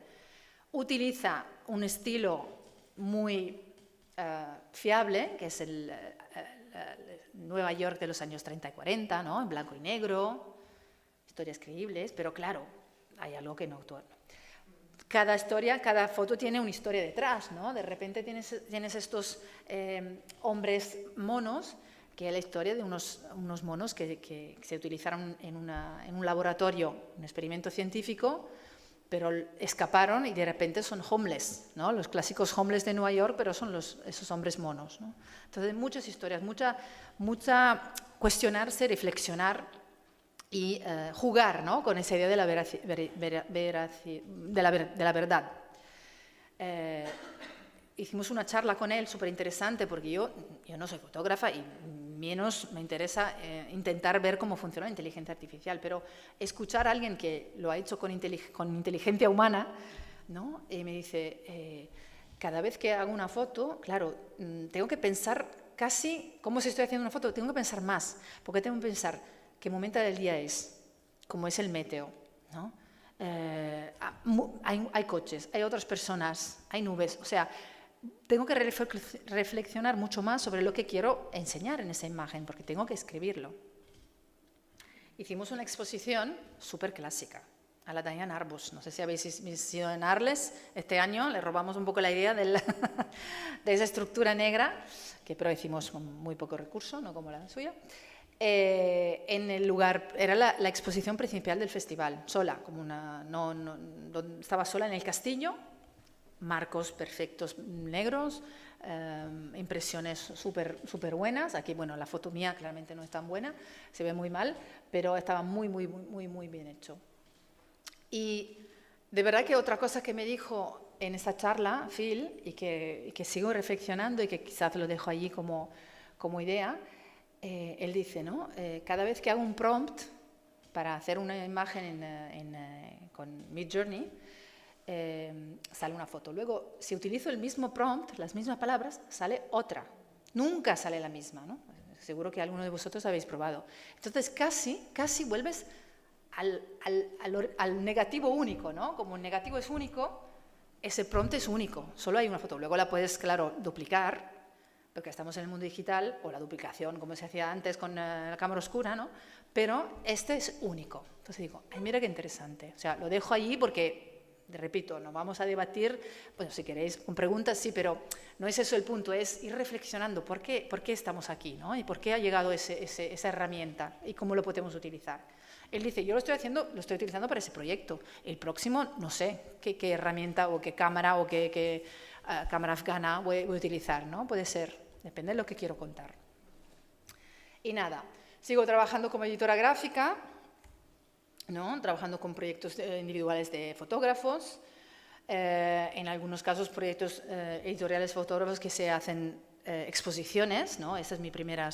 Utiliza un estilo muy fiable, que es el Nueva York de los años 30 y 40, ¿no? En blanco y negro, historias creíbles, pero claro, hay algo que no actúa. Cada historia, cada foto tiene una historia detrás, ¿no? De repente tienes estos hombres monos, que es la historia de unos monos que se utilizaron en un laboratorio, un experimento científico, pero escaparon y de repente son homeless, ¿no? Los clásicos homeless de Nueva York, pero son esos hombres monos, ¿no? Entonces, muchas historias, mucha cuestionarse, reflexionar y jugar, ¿no? Con esa idea de la verdad. Hicimos una charla con él súper interesante porque yo no soy fotógrafa y menos me interesa intentar ver cómo funciona la inteligencia artificial, pero escuchar a alguien que lo ha hecho con inteligencia humana, ¿no? Y me dice, cada vez que hago una foto, claro, tengo que pensar casi como si estoy haciendo una foto, tengo que pensar más, porque tengo que pensar qué momento del día es, cómo es el meteo, ¿no? Hay coches, hay otras personas, hay nubes, o sea, tengo que reflexionar mucho más sobre lo que quiero enseñar en esa imagen, porque tengo que escribirlo. Hicimos una exposición súper clásica a la Diane Arbus. No sé si habéis sido en Arles este año, le robamos un poco la idea de esa estructura negra, pero hicimos con muy poco recurso, no como la suya. En el lugar, era la exposición principal del festival, sola, como estaba sola en el castillo, marcos perfectos negros, impresiones súper buenas. Aquí, bueno, la foto mía claramente no es tan buena, se ve muy mal, pero estaba muy bien hecho. Y de verdad que otra cosa que me dijo en esta charla, Phil, y que sigo reflexionando y que quizás lo dejo allí como idea, él dice, ¿no? Cada vez que hago un prompt para hacer una imagen con Midjourney, sale una foto. Luego, si utilizo el mismo prompt, las mismas palabras, sale otra. Nunca sale la misma, ¿no? Seguro que alguno de vosotros habéis probado. Entonces, casi vuelves al negativo único, ¿no? Como el negativo es único, ese prompt es único, solo hay una foto. Luego la puedes, claro, duplicar, porque estamos en el mundo digital, o la duplicación, como se hacía antes con la cámara oscura, ¿no? Pero este es único. Entonces digo, ay, mira qué interesante. O sea, lo dejo allí porque, repito, no vamos a debatir, bueno, si queréis con preguntas, sí, pero no es eso el punto, es ir reflexionando por qué estamos aquí, ¿no? Y por qué ha llegado esa herramienta y cómo lo podemos utilizar. Él dice, yo lo estoy utilizando para ese proyecto. El próximo, no sé qué herramienta o qué cámara o qué cámara afgana voy a utilizar, ¿no? Puede ser, depende de lo que quiero contar. Y nada, sigo trabajando como editora gráfica, ¿no? Trabajando con proyectos individuales de fotógrafos, en algunos casos proyectos editoriales fotógrafos que se hacen exposiciones, ¿no? Esa es mi primera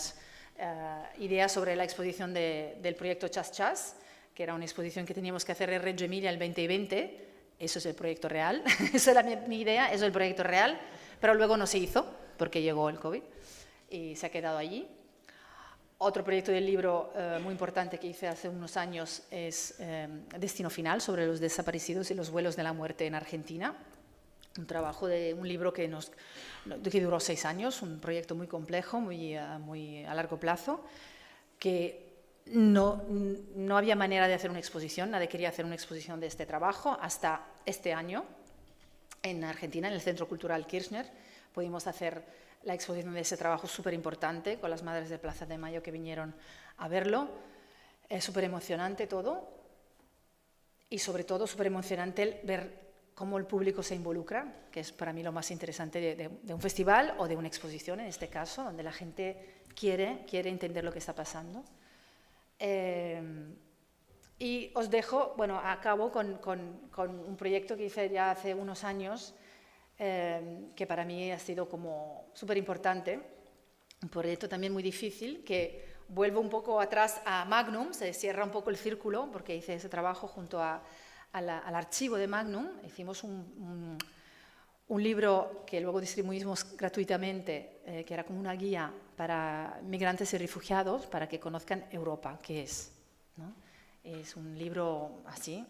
idea sobre la exposición del proyecto Chas Chas, que era una exposición que teníamos que hacer en Reggio Emilia el 2020. Eso es el proyecto real, esa era mi idea, eso es el proyecto real, pero luego no se hizo porque llegó el COVID y se ha quedado allí. Otro proyecto del libro muy importante que hice hace unos años es Destino Final, sobre los desaparecidos y los vuelos de la muerte en Argentina. Un trabajo de un libro que duró 6 años, un proyecto muy complejo, muy a largo plazo, que no había manera de hacer una exposición, nadie quería hacer una exposición de este trabajo. Hasta este año, en Argentina, en el Centro Cultural Kirchner, pudimos hacer la exposición de ese trabajo súper importante, con las madres de Plaza de Mayo que vinieron a verlo. Es súper emocionante todo, y sobre todo súper emocionante ver cómo el público se involucra, que es para mí lo más interesante de un festival o de una exposición, en este caso, donde la gente quiere entender lo que está pasando. Y os dejo, bueno, acabo con un proyecto que hice ya hace unos años, que para mí ha sido como súper importante, un proyecto también muy difícil, que vuelvo un poco atrás a Magnum, se cierra un poco el círculo, porque hice ese trabajo junto al archivo de Magnum. Hicimos un libro que luego distribuimos gratuitamente, que era como una guía para migrantes y refugiados, para que conozcan Europa, qué es, ¿no? Es un libro así,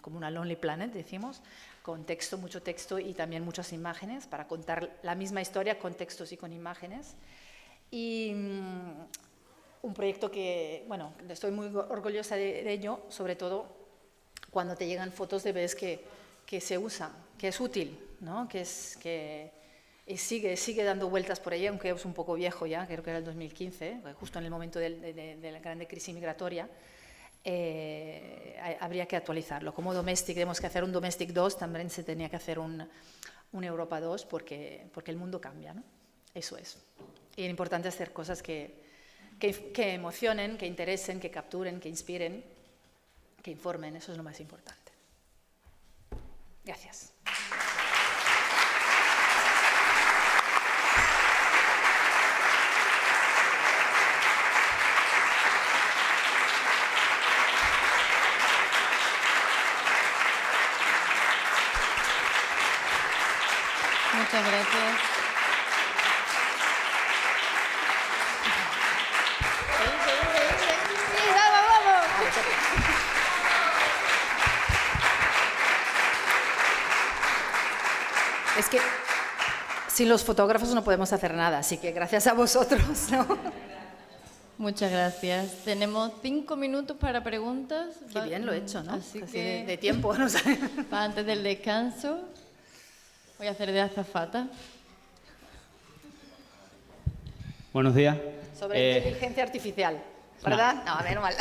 como una Lonely Planet, decimos, con texto, mucho texto y también muchas imágenes, para contar la misma historia con textos y con imágenes. Y un proyecto que, bueno, estoy muy orgullosa de ello, sobre todo cuando te llegan fotos de ves que se usa, que es útil, ¿no? Que sigue dando vueltas por ahí, aunque es un poco viejo ya, creo que era el 2015, justo en el momento de la grande crisis migratoria. Habría que actualizarlo. Como Domestic, tenemos que hacer un Domestic 2, también se tenía que hacer un Europa 2, porque el mundo cambia, ¿no? Eso es. Y es importante hacer cosas que emocionen, que interesen, que capturen, que inspiren, que informen. Eso es lo más importante. Gracias. Muchas gracias. Es que sin los fotógrafos no podemos hacer nada, así que gracias a vosotros, ¿no? Muchas gracias. Tenemos 5 minutos para preguntas. Qué bien lo he hecho, ¿no? Así Casi que de tiempo, ¿no? para antes del descanso, voy a hacer de azafata. Buenos días. Sobre inteligencia artificial, ¿verdad? No, menos mal.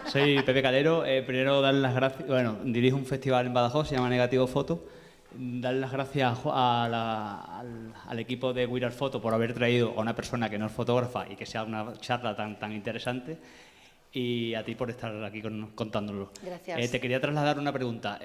Soy Pepe Calero. Primero, dar las gracias. Bueno, dirijo un festival en Badajoz, se llama Negativo Foto. Dar las gracias al equipo de We Are Photo por haber traído a una persona que no es fotógrafa y que sea una charla tan interesante. Y a ti por estar aquí contándolo. Gracias. Te quería trasladar una pregunta.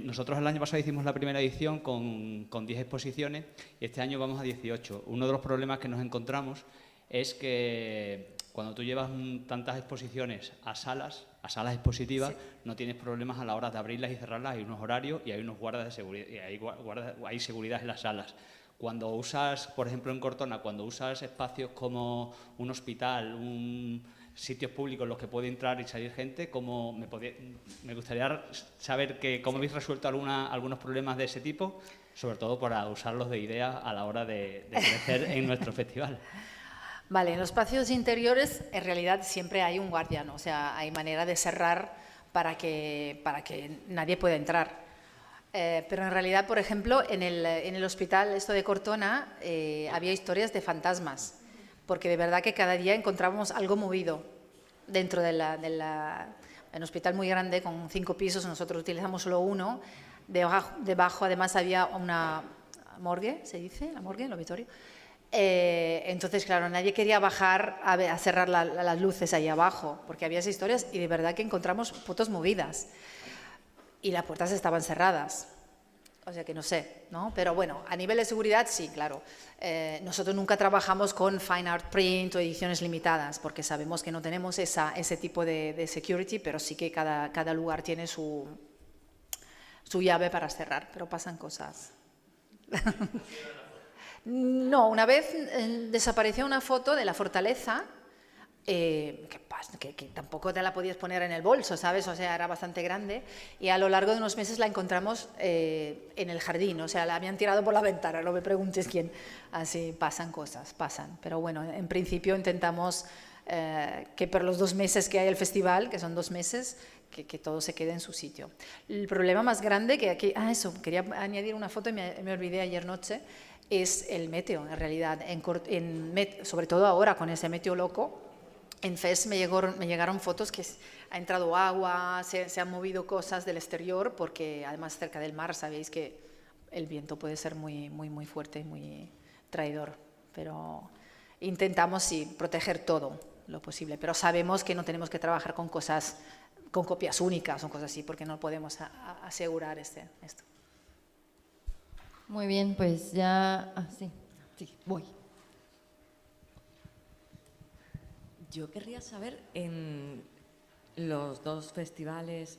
Nosotros el año pasado hicimos la primera edición con 10 exposiciones y este año vamos a 18. Uno de los problemas que nos encontramos es que Cuando tú llevas tantas exposiciones a salas expositivas, no tienes problemas a la hora de abrirlas y cerrarlas, hay unos horarios y hay unos guardas de seguridad, y hay seguridad en las salas. Cuando usas, por ejemplo en Cortona, cuando usas espacios como un hospital, sitios públicos en los que puede entrar y salir gente, me gustaría saber cómo habéis resuelto algunos problemas de ese tipo, sobre todo para usarlos de idea a la hora de crecer en nuestro festival. Vale, en los espacios interiores en realidad siempre hay un guardia, ¿no? O sea, hay manera de cerrar para que nadie pueda entrar. Pero en realidad, por ejemplo, en el hospital esto de Cortona había historias de fantasmas, porque de verdad que cada día encontrábamos algo movido dentro en un hospital muy grande con 5 pisos, nosotros utilizamos solo uno. Debajo además había una morgue, ¿se dice? La morgue, el obituario. Entonces, claro, nadie quería bajar a cerrar las luces ahí abajo, porque había esas historias y de verdad que encontramos fotos movidas y las puertas estaban cerradas. O sea que no sé, ¿no? Pero bueno, a nivel de seguridad sí, claro. Nosotros nunca trabajamos con fine art print o ediciones limitadas, porque sabemos que no tenemos ese tipo de security, pero sí que cada lugar tiene su llave para cerrar, pero pasan cosas. No, una vez desapareció una foto de la fortaleza, que tampoco te la podías poner en el bolso, ¿sabes? O sea, era bastante grande y a lo largo de unos meses la encontramos en el jardín, o sea, la habían tirado por la ventana, no me preguntes quién. Así pasan cosas, pasan. Pero bueno, en principio intentamos que por los 2 meses que hay el festival, que son 2 meses, que todo se quede en su sitio. El problema más grande que aquí, quería añadir una foto y me olvidé ayer noche, es el meteo, en realidad, sobre todo ahora con ese meteo loco. En FES me llegaron fotos que ha entrado agua, se han movido cosas del exterior, porque además cerca del mar sabéis que el viento puede ser muy, muy, muy fuerte y muy traidor, pero intentamos sí proteger todo lo posible, pero sabemos que no tenemos que trabajar con copias únicas o cosas así, porque no podemos asegurar esto. Muy bien, pues ya... sí, voy. Yo querría saber, en los 2 festivales,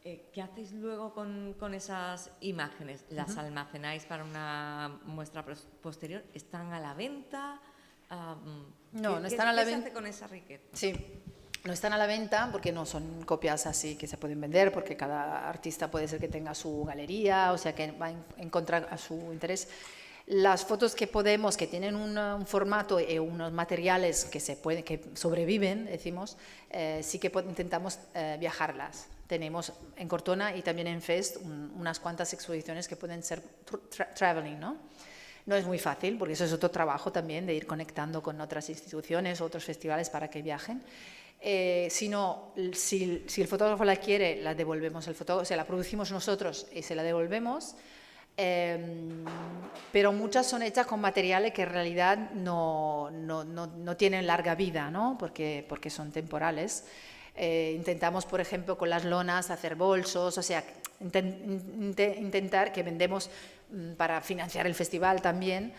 ¿qué hacéis luego con esas imágenes? ¿Las almacenáis para una muestra posterior? ¿Están a la venta? No están a la venta. ¿Qué se hace con esa riqueza? Sí. No están a la venta porque no son copias así que se pueden vender, porque cada artista puede ser que tenga su galería, o sea que va a encontrar a su interés. Las fotos que tienen un formato y unos materiales que sobreviven, decimos, sí que intentamos viajarlas. Tenemos en Cortona y también en Fest unas cuantas exposiciones que pueden ser traveling, ¿no? No es muy fácil, porque eso es otro trabajo también, de ir conectando con otras instituciones, otros festivales para que viajen. Si el fotógrafo la quiere, la devolvemos al fotógrafo, o sea, la producimos nosotros y se la devolvemos, pero muchas son hechas con materiales que en realidad no tienen larga vida, ¿no? porque son temporales. Intentamos, por ejemplo, con las lonas hacer bolsos, o sea, intentar que vendemos para financiar el festival también,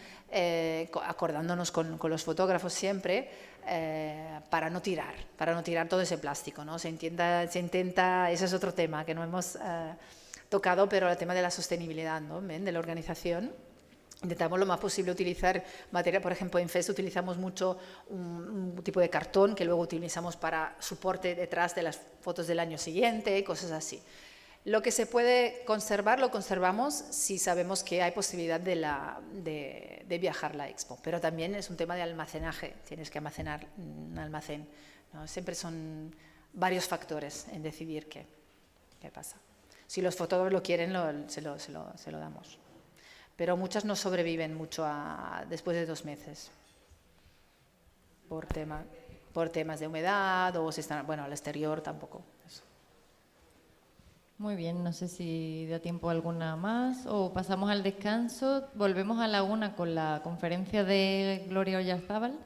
acordándonos con los fotógrafos siempre, para no tirar todo ese plástico, ¿no? Se intenta, ese es otro tema que no hemos tocado, pero el tema de la sostenibilidad, ¿no? De la organización. Intentamos lo más posible utilizar material, por ejemplo en FES utilizamos mucho un tipo de cartón que luego utilizamos para soporte detrás de las fotos del año siguiente, cosas así. Lo que se puede conservar lo conservamos si sabemos que hay posibilidad de viajar la expo, pero también es un tema de almacenaje, tienes que almacenar un almacén, ¿no? Siempre son varios factores en decidir qué pasa. Si los fotógrafos lo quieren, se lo damos. Pero muchas no sobreviven mucho después de 2 meses por temas de humedad o si están, bueno, al exterior tampoco. Eso. Muy bien, no sé si da tiempo a alguna más o pasamos al descanso. Volvemos a la 1 con la conferencia de Gloria Oyarzábal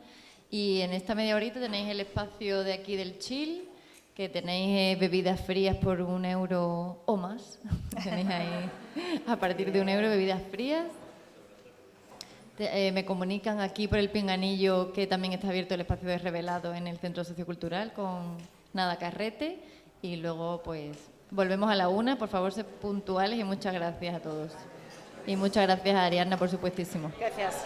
y en esta media horita tenéis el espacio de aquí del chill, que tenéis bebidas frías por 1 euro o más. Tenéis ahí a partir de 1 euro bebidas frías. Me comunican aquí por el pinganillo que también está abierto el espacio de Revelado en el Centro Sociocultural con Nada Carrete. Y luego, pues, volvemos a la 1. Por favor, sed puntuales y muchas gracias a todos. Y muchas gracias a Ariadna, por supuestísimo. Gracias.